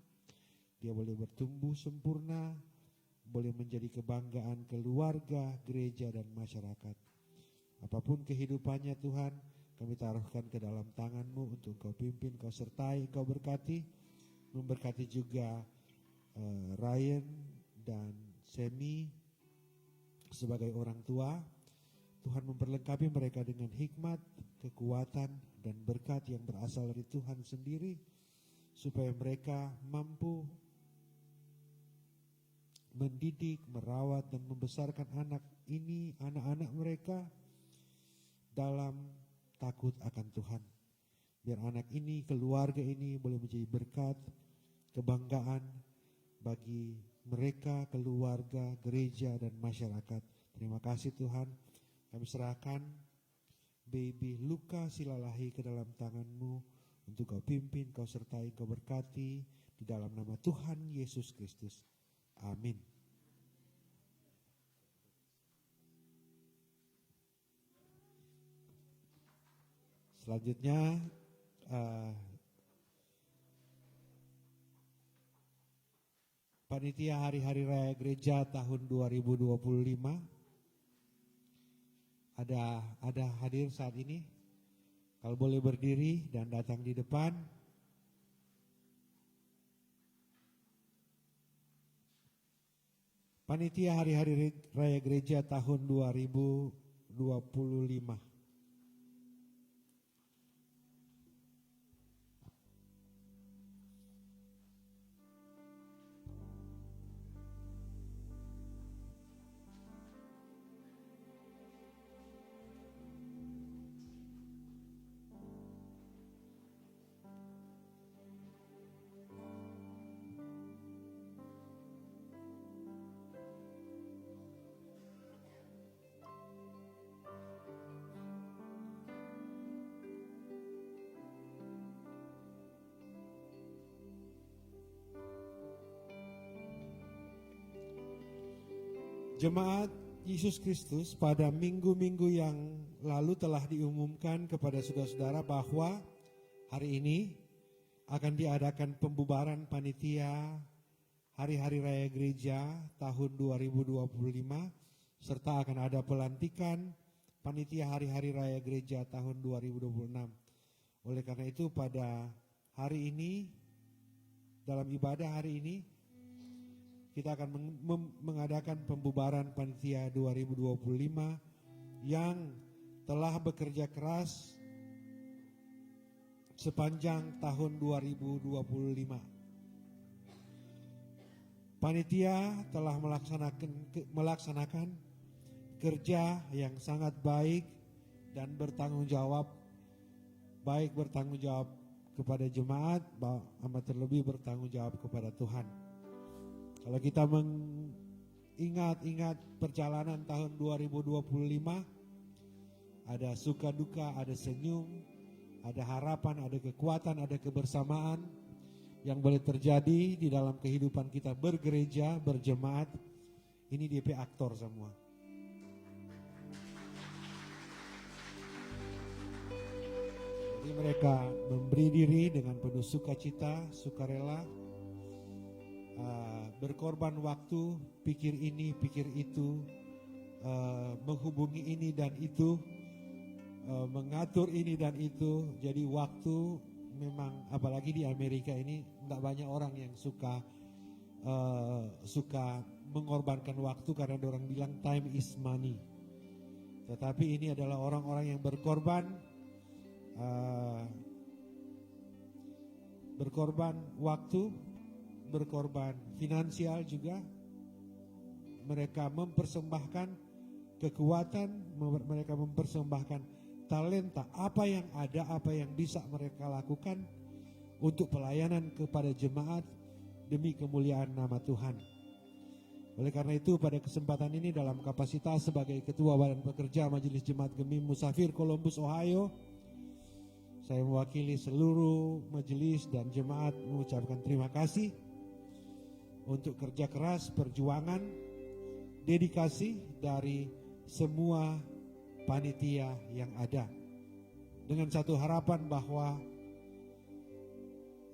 Dia boleh bertumbuh sempurna, boleh menjadi kebanggaan keluarga, gereja dan masyarakat. Apapun kehidupannya Tuhan, kami taruhkan ke dalam tangan-Mu untuk Kau pimpin, Kau sertai, Kau berkati. Memberkati juga Ryan dan Semi sebagai orang tua. Tuhan memperlengkapi mereka dengan hikmat, kekuatan dan berkat yang berasal dari Tuhan sendiri, supaya mereka mampu mendidik, merawat dan membesarkan anak-anak mereka dalam takut akan Tuhan. Biar anak ini, keluarga ini boleh menjadi berkat, kebanggaan bagi mereka, keluarga, gereja dan masyarakat. Terima kasih Tuhan. Kami serahkan baby Luka Silalahi ke dalam tangan-Mu untuk Kau pimpin, Kau sertai, Kau berkati di dalam nama Tuhan Yesus Kristus. Amin. Selanjutnya panitia hari-hari raya gereja tahun 2025 ada hadir saat ini. Kalau boleh berdiri dan datang di depan. Panitia Hari-Hari Raya Gereja tahun 2025. Jemaat Yesus Kristus, pada minggu-minggu yang lalu telah diumumkan kepada saudara-saudara bahwa hari ini akan diadakan pembubaran panitia Hari-Hari Raya Gereja tahun 2025 serta akan ada pelantikan panitia Hari-Hari Raya Gereja tahun 2026. Oleh karena itu pada hari ini, dalam ibadah hari ini, kita akan mengadakan pembubaran panitia 2025 yang telah bekerja keras sepanjang tahun 2025. Panitia telah melaksanakan kerja yang sangat baik dan bertanggung jawab, baik bertanggung jawab kepada jemaat, amat terlebih bertanggung jawab kepada Tuhan. Kalau kita mengingat perjalanan tahun 2025, ada suka duka, ada senyum, ada harapan, ada kekuatan, ada kebersamaan yang boleh terjadi di dalam kehidupan kita bergereja, berjemaat. Ini DP aktor semua. Jadi mereka memberi diri dengan penuh sukacita, sukarela, berkorban waktu, pikir ini, pikir itu, menghubungi ini dan itu, mengatur ini dan itu. Jadi waktu memang, apalagi di Amerika ini, tidak banyak orang yang suka mengorbankan waktu karena orang bilang time is money. Tetapi ini adalah orang-orang yang berkorban waktu, berkorban finansial juga. Mereka mempersembahkan kekuatan, mereka mempersembahkan talenta, apa yang ada, apa yang bisa mereka lakukan untuk pelayanan kepada jemaat demi kemuliaan nama Tuhan. Oleh karena itu pada kesempatan ini dalam kapasitas sebagai Ketua Badan Pekerja Majelis Jemaat Gemim Musafir Columbus, Ohio, saya mewakili seluruh majelis dan jemaat mengucapkan terima kasih untuk kerja keras, perjuangan, dedikasi dari semua panitia yang ada. Dengan satu harapan bahwa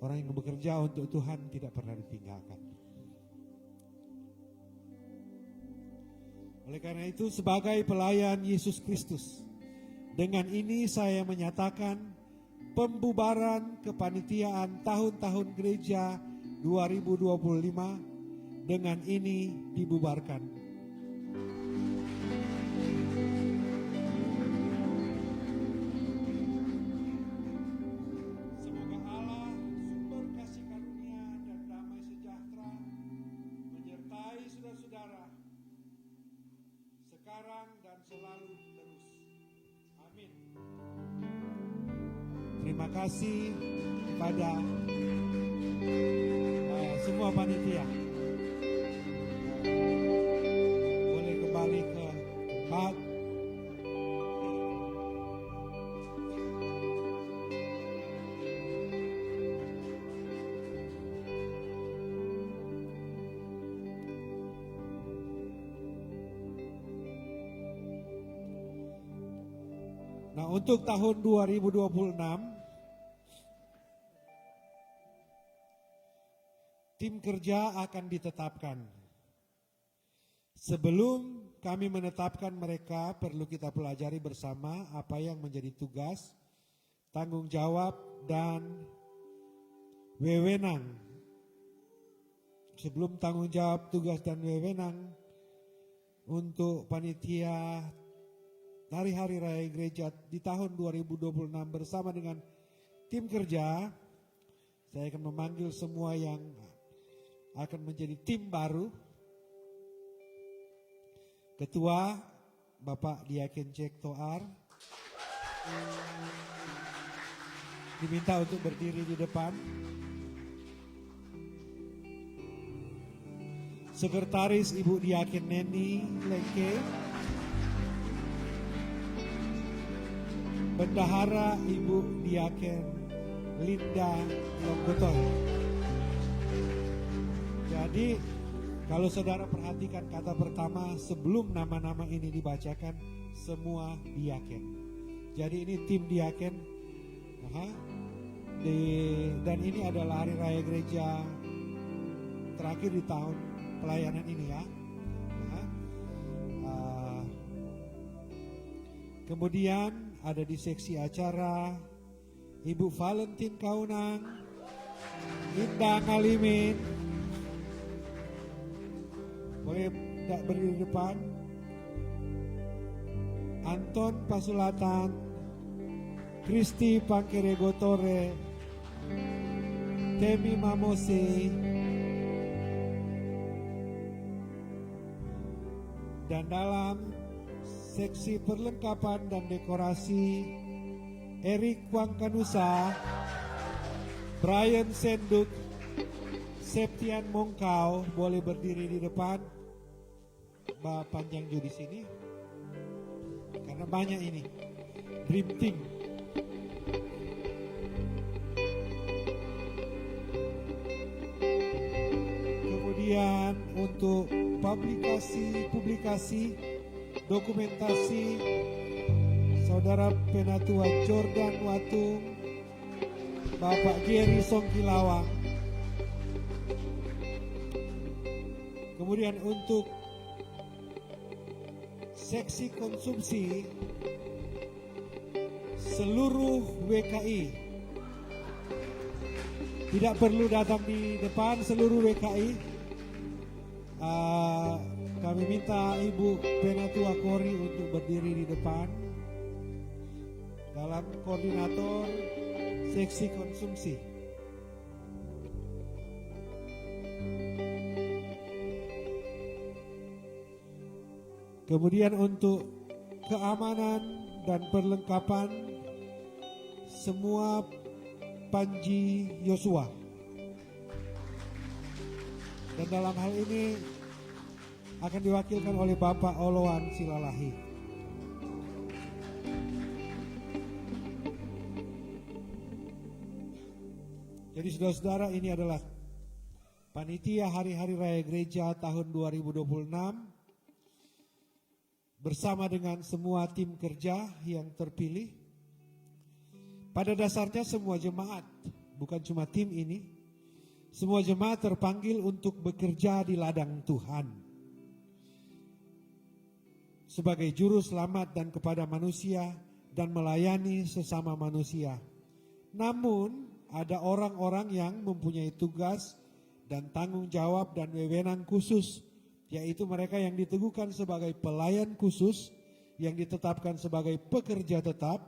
orang yang bekerja untuk Tuhan tidak pernah ditinggalkan. Oleh karena itu sebagai pelayan Yesus Kristus, dengan ini saya menyatakan pembubaran kepanitiaan tahun-tahun gereja 2025 dengan ini dibubarkan. Semoga Allah sumber kasih karunia dan damai sejahtera menyertai saudara-saudara sekarang dan selalu terus. Amin. Terima kasih kepada semua panitia. Boleh kembali ke tempat. Nah, untuk tahun 2026 tim kerja akan ditetapkan. Sebelum kami menetapkan mereka, perlu kita pelajari bersama apa yang menjadi tugas, tanggung jawab, dan wewenang. Sebelum tanggung jawab, tugas, dan wewenang untuk panitia hari-hari raya gereja di tahun 2026 bersama dengan tim kerja. Saya akan memanggil semua yang akan menjadi tim baru. Ketua Bapak Diaken Cek Toar diminta untuk berdiri di depan. Sekretaris Ibu Diaken Neni Lengke, Bendahara Ibu Diaken Linda Longgotor. Jadi kalau saudara perhatikan kata pertama sebelum nama-nama ini dibacakan, semua diaken. Jadi ini tim diaken. Dan ini adalah hari raya gereja terakhir di tahun pelayanan ini ya. Kemudian ada di seksi acara Ibu Valentin Kaunang, Indah Ngalimin, boleh tidak berdiri di depan. Anton Pasulatan, Kristi Pangkeregotore, Temi Mamose, dan dalam seksi perlengkapan dan dekorasi Erik Wangkanusa, Brian Senduk, Septian Mongkau, boleh berdiri di depan. Mbak Panjang Ju di sini karena banyak ini Dream Team. Kemudian untuk publikasi dokumentasi Saudara Penatua Jordan Watung, Bapak Geri Songkilawang. Kemudian untuk seksi konsumsi seluruh WKI, tidak perlu datang di depan seluruh WKI. Kami minta Ibu Penatua Kori untuk berdiri di depan dalam koordinator seksi konsumsi. Kemudian untuk keamanan dan perlengkapan semua Panji Yosua. Dan dalam hal ini akan diwakilkan oleh Bapak Oloan Silalahi. Jadi saudara-saudara, ini adalah panitia hari-hari raya gereja tahun 2026 bersama dengan semua tim kerja yang terpilih. Pada dasarnya semua jemaat, bukan cuma tim ini, semua jemaat terpanggil untuk bekerja di ladang Tuhan sebagai juru selamat dan kepada manusia dan melayani sesama manusia. Namun ada orang-orang yang mempunyai tugas dan tanggung jawab dan wewenang khusus, yaitu mereka yang diteguhkan sebagai pelayan khusus, yang ditetapkan sebagai pekerja tetap,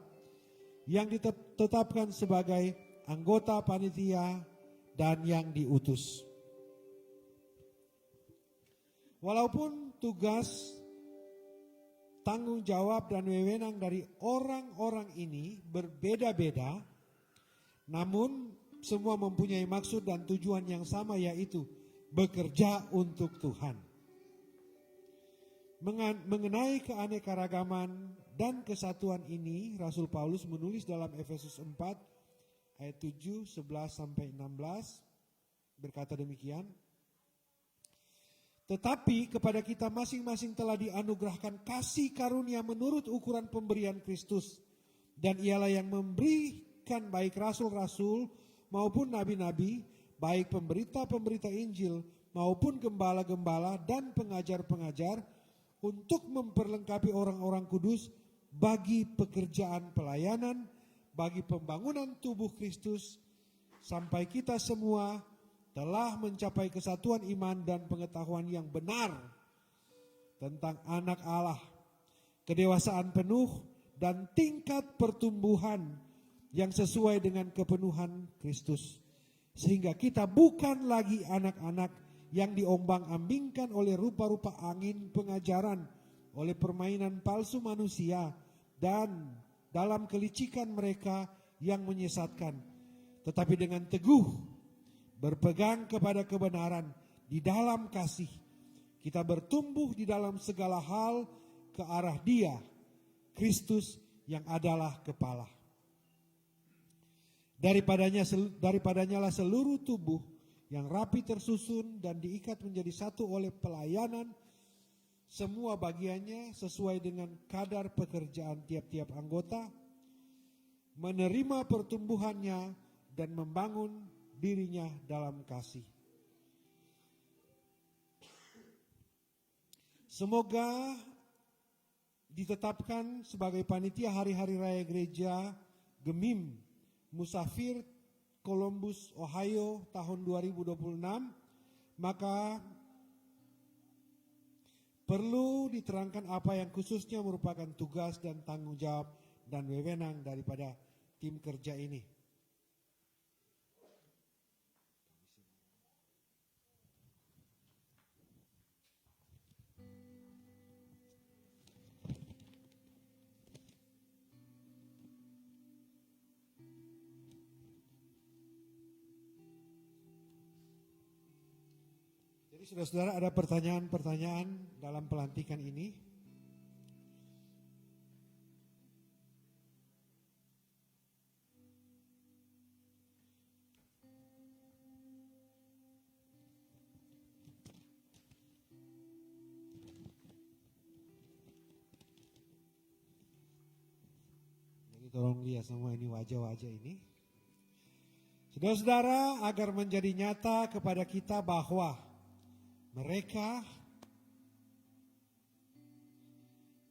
yang ditetapkan sebagai anggota panitia, dan yang diutus. Walaupun tugas, tanggung jawab, dan wewenang dari orang-orang ini berbeda-beda, namun semua mempunyai maksud dan tujuan yang sama, yaitu bekerja untuk Tuhan. Mengenai keanekaragaman dan kesatuan ini, Rasul Paulus menulis dalam Efesus 4 ayat 7, 11 sampai 16 berkata demikian. Tetapi kepada kita masing-masing telah dianugerahkan kasih karunia menurut ukuran pemberian Kristus, dan ialah yang memberikan baik rasul-rasul maupun nabi-nabi, baik pemberita-pemberita Injil maupun gembala-gembala dan pengajar-pengajar, untuk memperlengkapi orang-orang kudus bagi pekerjaan pelayanan, bagi pembangunan tubuh Kristus, sampai kita semua telah mencapai kesatuan iman dan pengetahuan yang benar tentang anak Allah, kedewasaan penuh, dan tingkat pertumbuhan yang sesuai dengan kepenuhan Kristus. Sehingga kita bukan lagi anak-anak yang diombang-ambingkan oleh rupa-rupa angin pengajaran, oleh permainan palsu manusia, dan dalam kelicikan mereka yang menyesatkan. Tetapi dengan teguh berpegang kepada kebenaran di dalam kasih, kita bertumbuh di dalam segala hal ke arah Dia, Kristus yang adalah kepala. Daripadanya lah seluruh tubuh yang rapi tersusun dan diikat menjadi satu oleh pelayanan semua bagiannya sesuai dengan kadar pekerjaan tiap-tiap anggota, menerima pertumbuhannya dan membangun dirinya dalam kasih. Semoga ditetapkan sebagai panitia hari-hari raya gereja Gemim Musafir Columbus, Ohio tahun 2026, maka perlu diterangkan apa yang khususnya merupakan tugas dan tanggung jawab dan wewenang daripada tim kerja ini. Jadi saudara-saudara, ada pertanyaan-pertanyaan dalam pelantikan ini. Jadi tolong lihat semua ini wajah-wajah ini. Saudara-saudara, agar menjadi nyata kepada kita bahwa mereka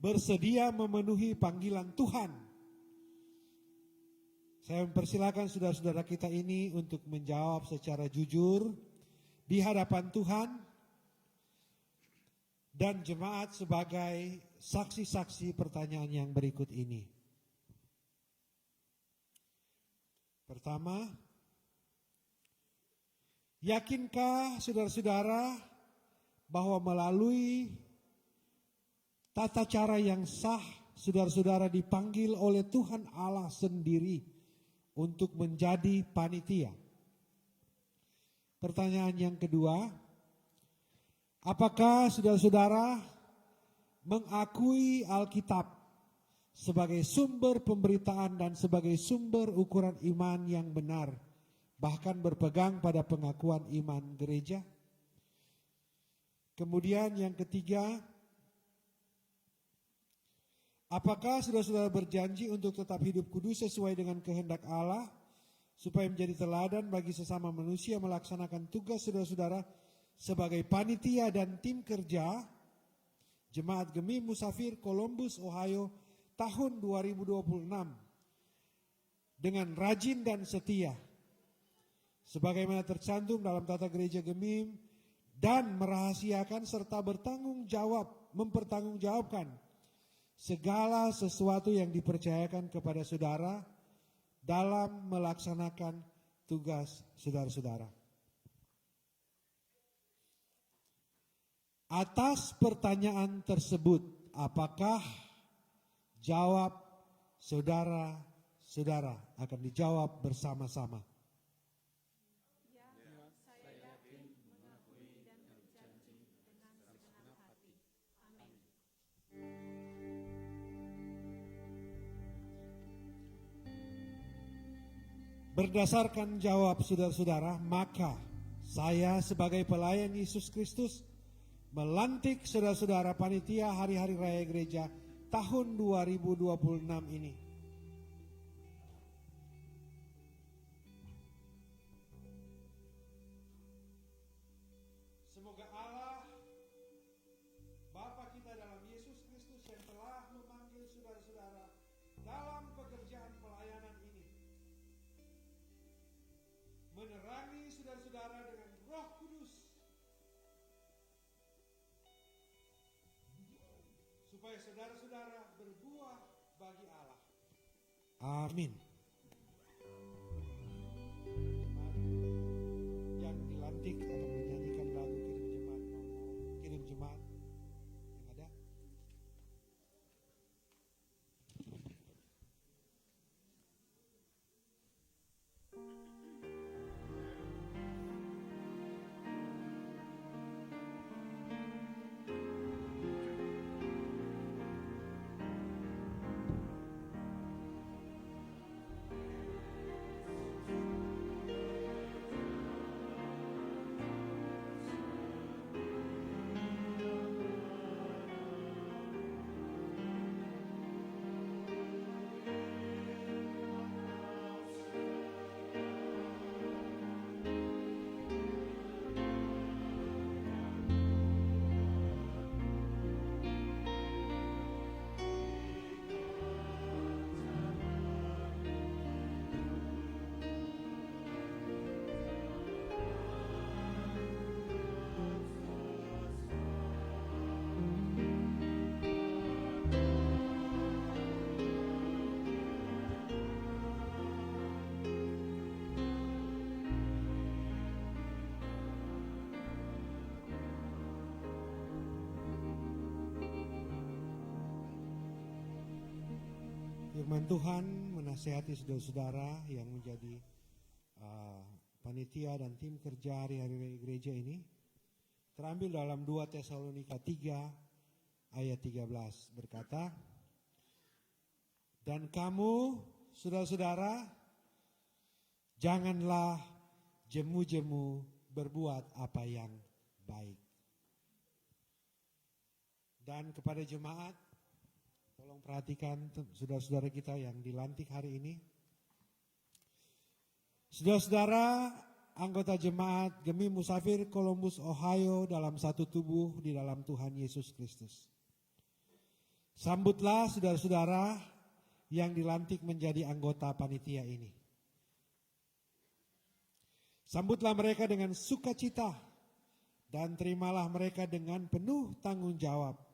bersedia memenuhi panggilan Tuhan. Saya mempersilakan saudara-saudara kita ini untuk menjawab secara jujur di hadapan Tuhan dan jemaat sebagai saksi-saksi pertanyaan yang berikut ini. Pertama, yakinkah saudara-saudara bahwa melalui tata cara yang sah, saudara-saudara dipanggil oleh Tuhan Allah sendiri untuk menjadi panitia? Pertanyaan yang kedua, apakah saudara-saudara mengakui Alkitab sebagai sumber pemberitaan dan sebagai sumber ukuran iman yang benar, bahkan berpegang pada pengakuan iman gereja? Kemudian yang ketiga, apakah saudara-saudara berjanji untuk tetap hidup kudus sesuai dengan kehendak Allah, supaya menjadi teladan bagi sesama manusia melaksanakan tugas saudara-saudara sebagai panitia dan tim kerja Jemaat Gemim Musafir Columbus, Ohio tahun 2026 dengan rajin dan setia, sebagaimana tercantum dalam tata gereja Gemim, dan merahasiakan serta mempertanggungjawabkan segala sesuatu yang dipercayakan kepada saudara dalam melaksanakan tugas saudara-saudara. Atas pertanyaan tersebut, apakah jawab saudara-saudara akan dijawab bersama-sama? Berdasarkan jawab saudara-saudara, maka saya sebagai pelayan Yesus Kristus melantik saudara-saudara panitia hari-hari raya gereja tahun 2026 ini. Semoga Allah, Bapa kita dalam Yesus Kristus yang telah memanggil saudara-saudara dalam pekerjaan pelayanan ini, menerangi saudara-saudara dengan Roh Kudus saudara-saudara berbuah bagi Allah. Amin. Yang dilantik akan menyanyikan lagu kirim jemaat yang ada. Firman Tuhan menasihati saudara-saudara yang menjadi panitia dan tim kerja hari-hari gereja ini terambil dalam 2 Tesalonika 3 ayat 13 berkata, dan kamu saudara-saudara janganlah jemu-jemu berbuat apa yang baik. Dan kepada jemaat, tolong perhatikan saudara-saudara kita yang dilantik hari ini. Saudara-saudara anggota jemaat Gemi Musafir Columbus, Ohio dalam satu tubuh di dalam Tuhan Yesus Kristus. Sambutlah saudara-saudara yang dilantik menjadi anggota panitia ini. Sambutlah mereka dengan sukacita dan terimalah mereka dengan penuh tanggung jawab.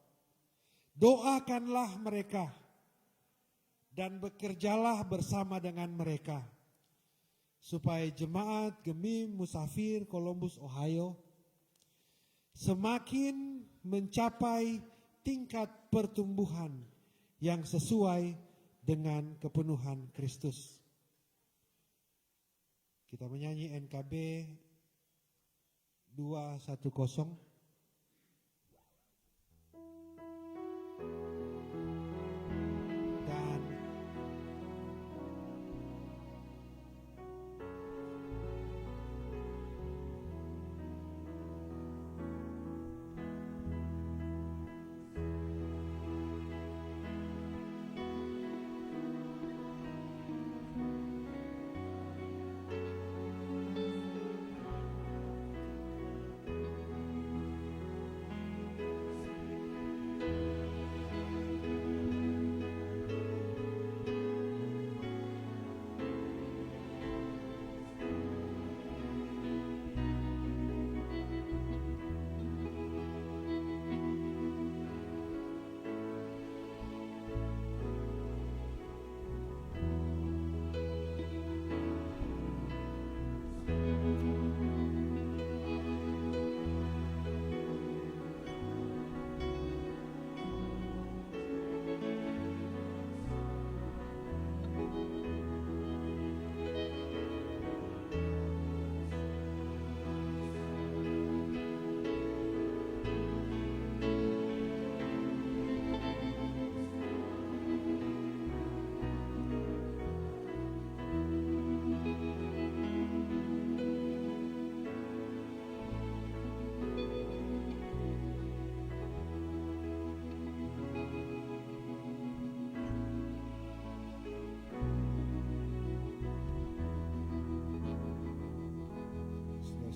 Doakanlah mereka dan bekerjalah bersama dengan mereka supaya jemaat Gemi Musafir Columbus, Ohio semakin mencapai tingkat pertumbuhan yang sesuai dengan kepenuhan Kristus. Kita menyanyi NKB 210.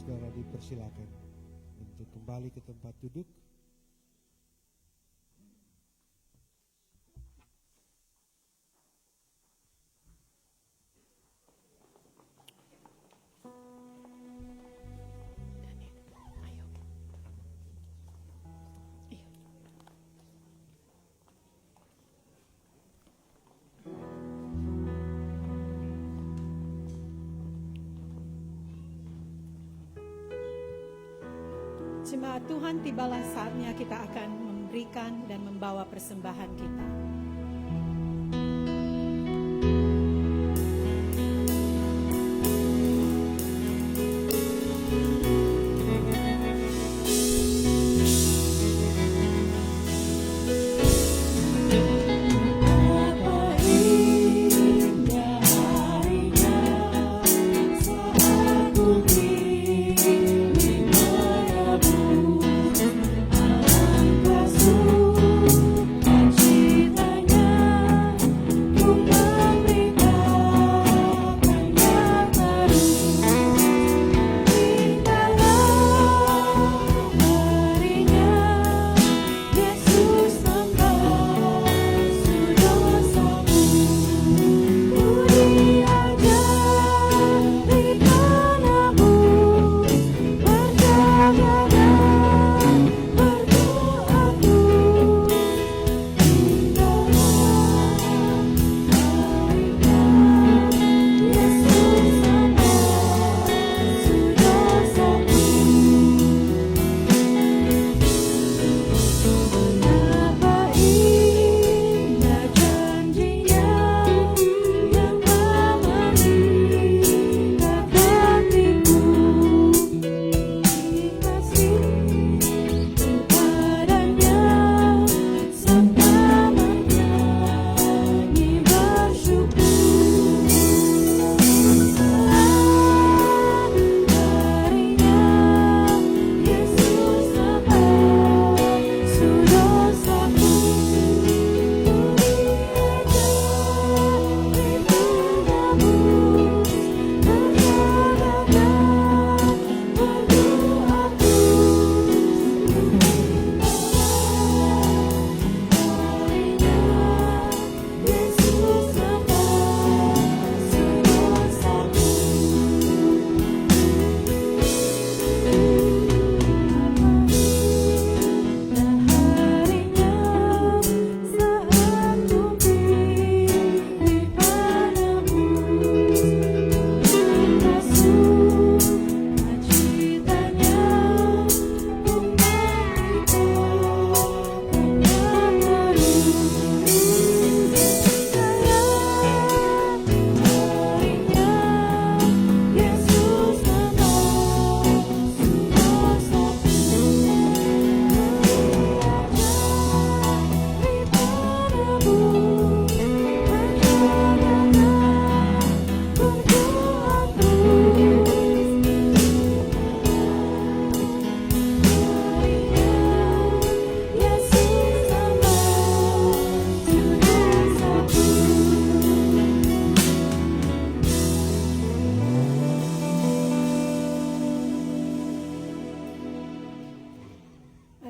Saudara dipersilakan untuk kembali ke tempat duduk. Jemaat Tuhan, tibalah saatnya kita akan memberikan dan membawa persembahan kita.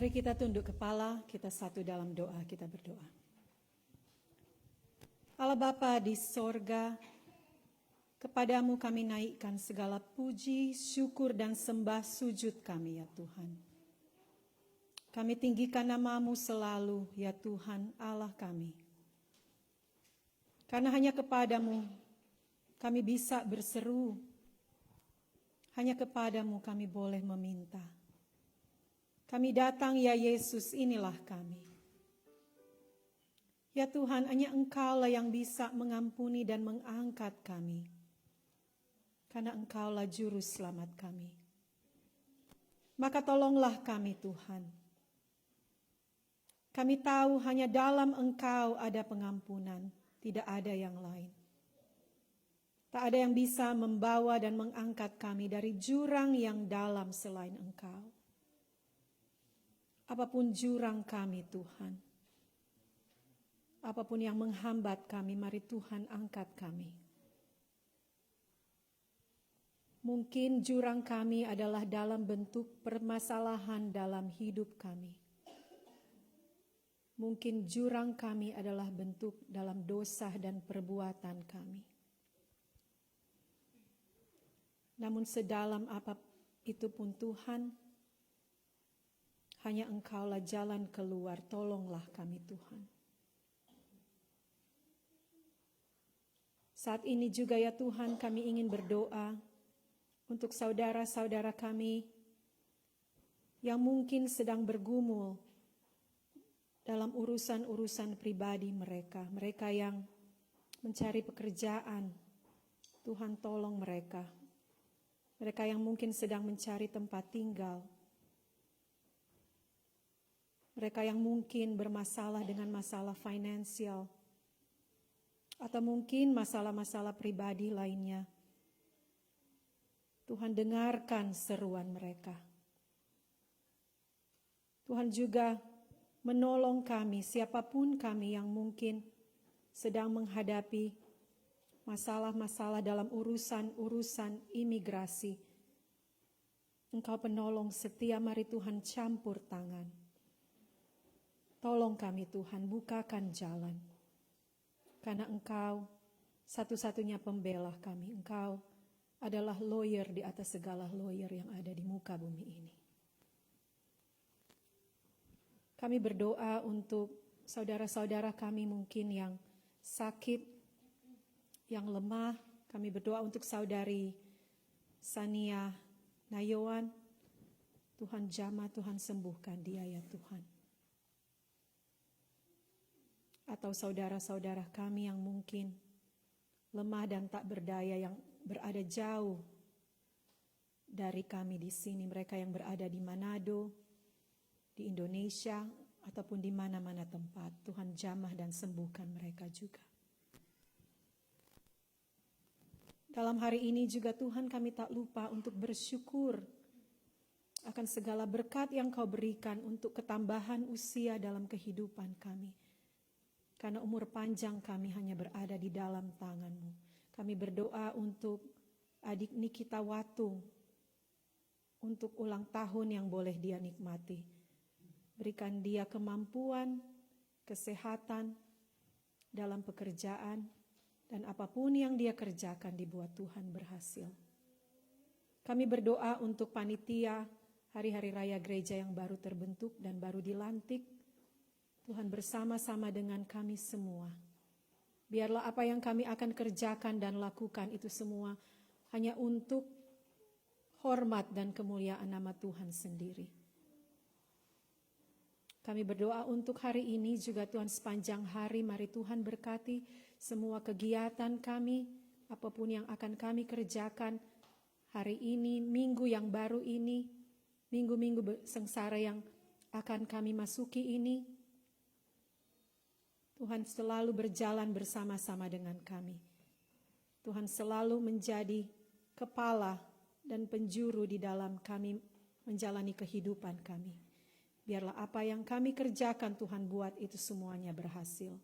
Mari kita tunduk kepala, kita satu dalam doa, kita berdoa. Allah Bapa di sorga, kepadamu kami naikkan segala puji, syukur dan sembah sujud kami ya Tuhan. Kami tinggikan namamu selalu ya Tuhan Allah kami. Karena hanya kepadamu kami bisa berseru, hanya kepadamu kami boleh meminta. Kami datang ya Yesus, inilah kami. Ya Tuhan, hanya Engkaulah yang bisa mengampuni dan mengangkat kami. Karena Engkaulah juru selamat kami. Maka tolonglah kami Tuhan. Kami tahu hanya dalam Engkau ada pengampunan, tidak ada yang lain. Tak ada yang bisa membawa dan mengangkat kami dari jurang yang dalam selain Engkau. Apapun jurang kami Tuhan, apapun yang menghambat kami, mari Tuhan angkat kami. Mungkin jurang kami adalah dalam bentuk permasalahan dalam hidup kami. Mungkin jurang kami adalah bentuk dalam dosa dan perbuatan kami. Namun sedalam apa itu pun Tuhan, hanya Engkaulah jalan keluar, tolonglah kami Tuhan. Saat ini juga ya Tuhan kami ingin berdoa untuk saudara-saudara kami yang mungkin sedang bergumul dalam urusan-urusan pribadi mereka. Mereka yang mencari pekerjaan, Tuhan tolong mereka. Mereka yang mungkin sedang mencari tempat tinggal. Mereka yang mungkin bermasalah dengan masalah finansial. Atau mungkin masalah-masalah pribadi lainnya. Tuhan dengarkan seruan mereka. Tuhan juga menolong kami, siapapun kami yang mungkin sedang menghadapi masalah-masalah dalam urusan-urusan imigrasi. Engkau penolong setia, mari Tuhan campur tangan. Tolong kami Tuhan, bukakan jalan. Karena Engkau satu-satunya pembela kami. Engkau adalah lawyer di atas segala lawyer yang ada di muka bumi ini. Kami berdoa untuk saudara-saudara kami mungkin yang sakit, yang lemah. Kami berdoa untuk saudari Sania Nayoan. Tuhan jamah, Tuhan sembuhkan dia ya Tuhan. Atau saudara-saudara kami yang mungkin lemah dan tak berdaya, yang berada jauh dari kami di sini. Mereka yang berada di Manado, di Indonesia, ataupun di mana-mana tempat. Tuhan jamah dan sembuhkan mereka juga. Dalam hari ini juga Tuhan kami tak lupa untuk bersyukur akan segala berkat yang Kau berikan untuk ketambahan usia dalam kehidupan kami. Karena umur panjang kami hanya berada di dalam tangan-Mu. Kami berdoa untuk adik Nikita Watung, untuk ulang tahun yang boleh dia nikmati. Berikan dia kemampuan, kesehatan dalam pekerjaan, dan apapun yang dia kerjakan dibuat Tuhan berhasil. Kami berdoa untuk panitia hari-hari raya gereja yang baru terbentuk dan baru dilantik. Tuhan bersama-sama dengan kami semua. Biarlah apa yang kami akan kerjakan dan lakukan itu semua hanya untuk hormat dan kemuliaan nama Tuhan sendiri. Kami berdoa untuk hari ini juga Tuhan, sepanjang hari mari Tuhan berkati semua kegiatan kami, apapun yang akan kami kerjakan hari ini, minggu yang baru ini, minggu-minggu sengsara yang akan kami masuki ini. Tuhan selalu berjalan bersama-sama dengan kami. Tuhan selalu menjadi kepala dan penjuru di dalam kami menjalani kehidupan kami. Biarlah apa yang kami kerjakan Tuhan buat itu semuanya berhasil.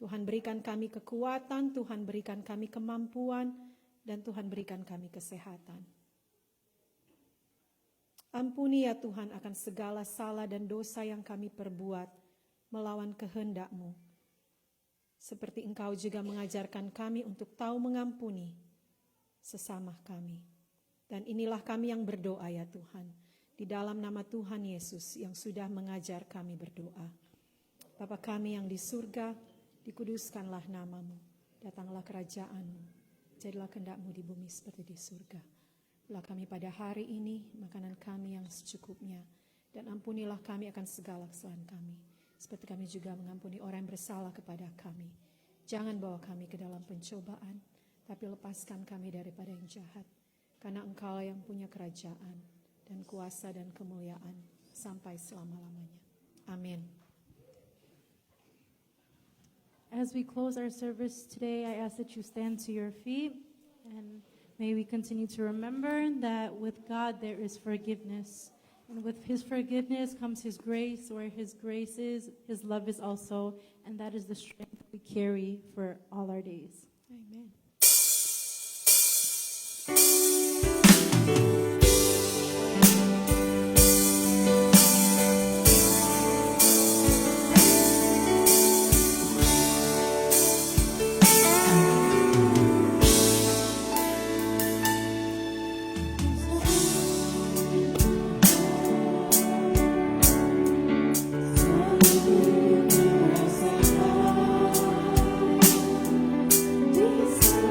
Tuhan berikan kami kekuatan, Tuhan berikan kami kemampuan, dan Tuhan berikan kami kesehatan. Ampuni ya Tuhan akan segala salah dan dosa yang kami perbuat melawan kehendak-Mu. Seperti Engkau juga mengajarkan kami untuk tahu mengampuni sesama kami. Dan inilah kami yang berdoa ya Tuhan. Di dalam nama Tuhan Yesus yang sudah mengajar kami berdoa. Bapa kami yang di surga, dikuduskanlah nama-Mu. Datanglah kerajaan-Mu. Jadilah kehendak-Mu di bumi seperti di surga. Berilah kami pada hari ini makanan kami yang secukupnya. Dan ampunilah kami akan segala kesalahan kami. Seperti kami juga mengampuni orang yang bersalah kepada kami. Jangan bawa kami ke dalam pencobaan, tapi lepaskan kami daripada yang jahat. Karena Engkau yang punya kerajaan dan kuasa dan kemuliaan sampai selama-lamanya. Amin. As we close our service today, I ask that you stand to your feet, and may we continue to remember that with God there is forgiveness. And with His forgiveness comes His grace. Where His grace is, His love is also, and that is the strength we carry for all our days. Amen. This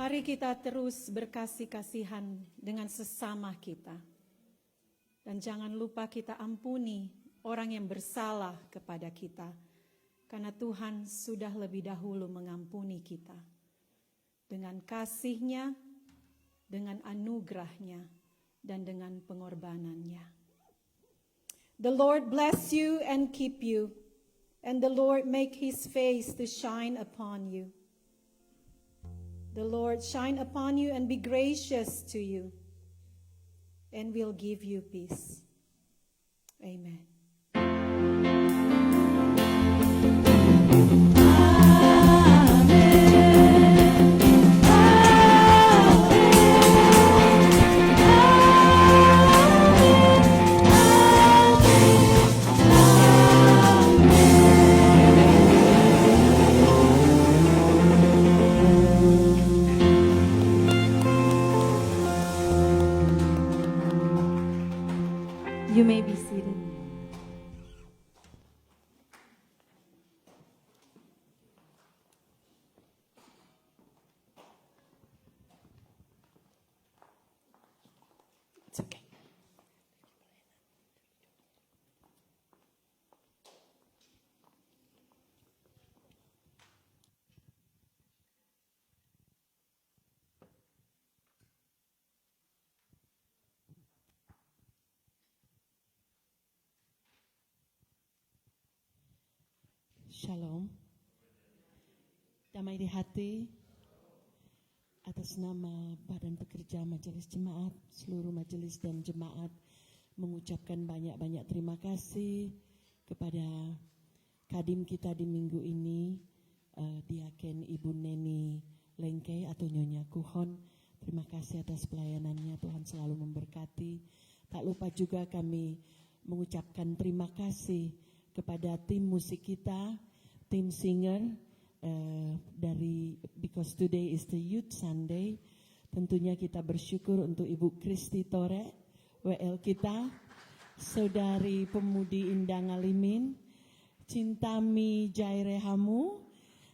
Mari kita terus berkasih-kasihan dengan sesama kita. Dan jangan lupa kita ampuni orang yang bersalah kepada kita. Karena Tuhan sudah lebih dahulu mengampuni kita. Dengan kasih-Nya, dengan anugerah-Nya, dan dengan pengorbanannya. The Lord bless you and keep you. And the Lord make His face to shine upon you. The Lord shine upon you and be gracious to you, and will give you peace. Amen. You may be seated. It's okay. Shalom. Damai di hati. Atas nama Badan Pekerja Majelis Jemaat, seluruh majelis dan jemaat mengucapkan banyak-banyak terima kasih kepada kadim kita di minggu ini, Diaken Ibu Neni Lengkei atau Nyonya Kuhon. Terima kasih atas pelayanannya, Tuhan selalu memberkati. Tak lupa juga kami mengucapkan terima kasih kepada tim musik kita, tim singer dari Because Today is the Youth Sunday. Tentunya kita bersyukur untuk Ibu Kristi Tore, WL kita, Saudari Pemudi Indah Ngalimin, Cintami Jairehamu,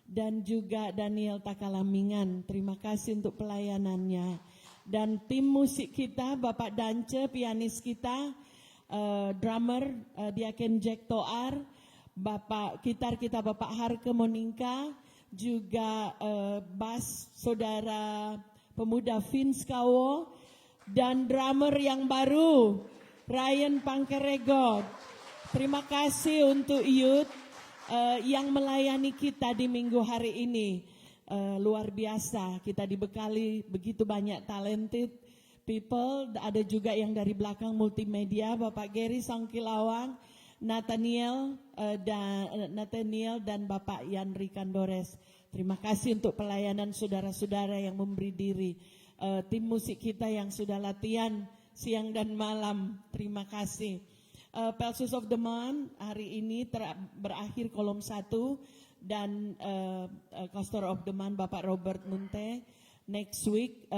dan juga Daniel Takalamingan. Terima kasih untuk pelayanannya. Dan tim musik kita, Bapak Dance, pianis kita, drummer Diaken Jack Toar, Bapak gitar kita Bapak Harke Moningka, juga bass Saudara Pemuda Vince Kawo, dan drummer yang baru Ryan Pangkeregot. Terima kasih untuk youth yang melayani kita di minggu hari ini. Luar biasa, kita dibekali begitu banyak talented people. Ada juga yang dari belakang multimedia, Bapak Gary Sangkilawang, Nathaniel dan Bapak Yanri Kandores. Terima kasih untuk pelayanan saudara-saudara yang memberi diri. Tim musik kita yang sudah latihan siang dan malam, terima kasih. Pelsus of the Month hari ini berakhir kolom 1 dan Pastor of the Month Bapak Robert Munte. Next week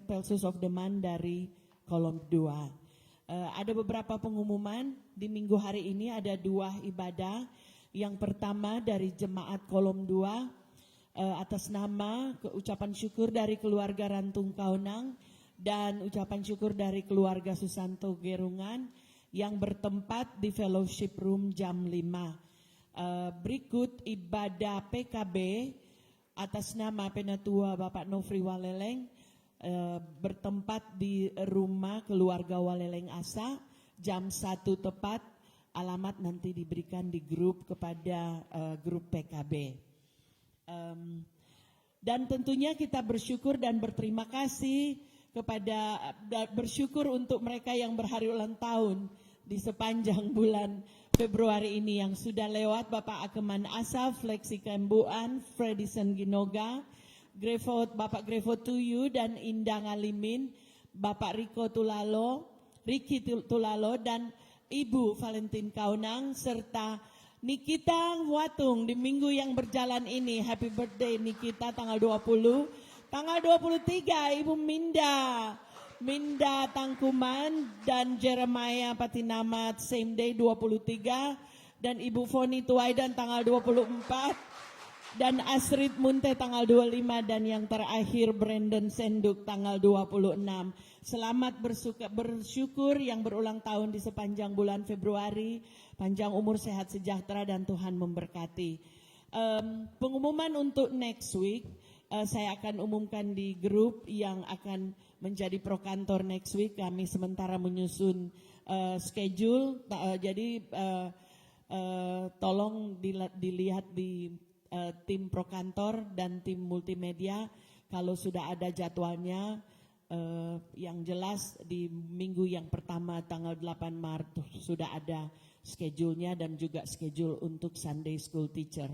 Pelsus of the Month dari kolom 2. Ada beberapa pengumuman di minggu hari ini, ada 2 ibadah. Yang pertama dari jemaat kolom 2 atas nama ucapan syukur dari keluarga Rantung Kaunang dan ucapan syukur dari keluarga Susanto Gerungan yang bertempat di Fellowship Room jam 5. Berikut ibadah PKB atas nama Penatua Bapak Nofri Waleleng bertempat di rumah keluarga Waleleng Asa jam 1 tepat. Alamat nanti diberikan di grup kepada grup PKB. Dan tentunya kita bersyukur dan berterima kasih bersyukur untuk mereka yang berhari ulang tahun di sepanjang bulan Februari ini yang sudah lewat. Bapak Akeman Asaf, Flexi Kembuan, Fredison Ginoga, Bapak Grefo Tuyu dan Indah Ngalimin, Bapak Riki Tulalo dan Ibu Valentin Kaunang serta Nikita Watung di minggu yang berjalan ini. Happy birthday Nikita tanggal 20. Tanggal 23 Ibu Minda Tangkuman dan Jeremiah Patinamat same day 23, dan Ibu Foni Tuaidan tanggal 24. Dan Astrid Munte tanggal 25 dan yang terakhir Brandon Senduk tanggal 26. Selamat bersyukur yang berulang tahun di sepanjang bulan Februari. Panjang umur, sehat, sejahtera dan Tuhan memberkati. Pengumuman untuk next week saya akan umumkan di grup yang akan menjadi prokantor next week. Kami sementara menyusun schedule. Jadi tolong dilihat di tim prokantor dan tim multimedia kalau sudah ada jadwalnya. Yang jelas di minggu yang pertama tanggal 8 Maret sudah ada schedule-nya dan juga schedule untuk Sunday School Teacher.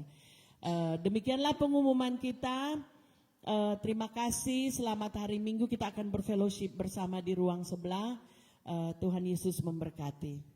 Demikianlah pengumuman kita. Terima kasih, selamat hari Minggu, kita akan berfellowship bersama di ruang sebelah. Tuhan Yesus memberkati.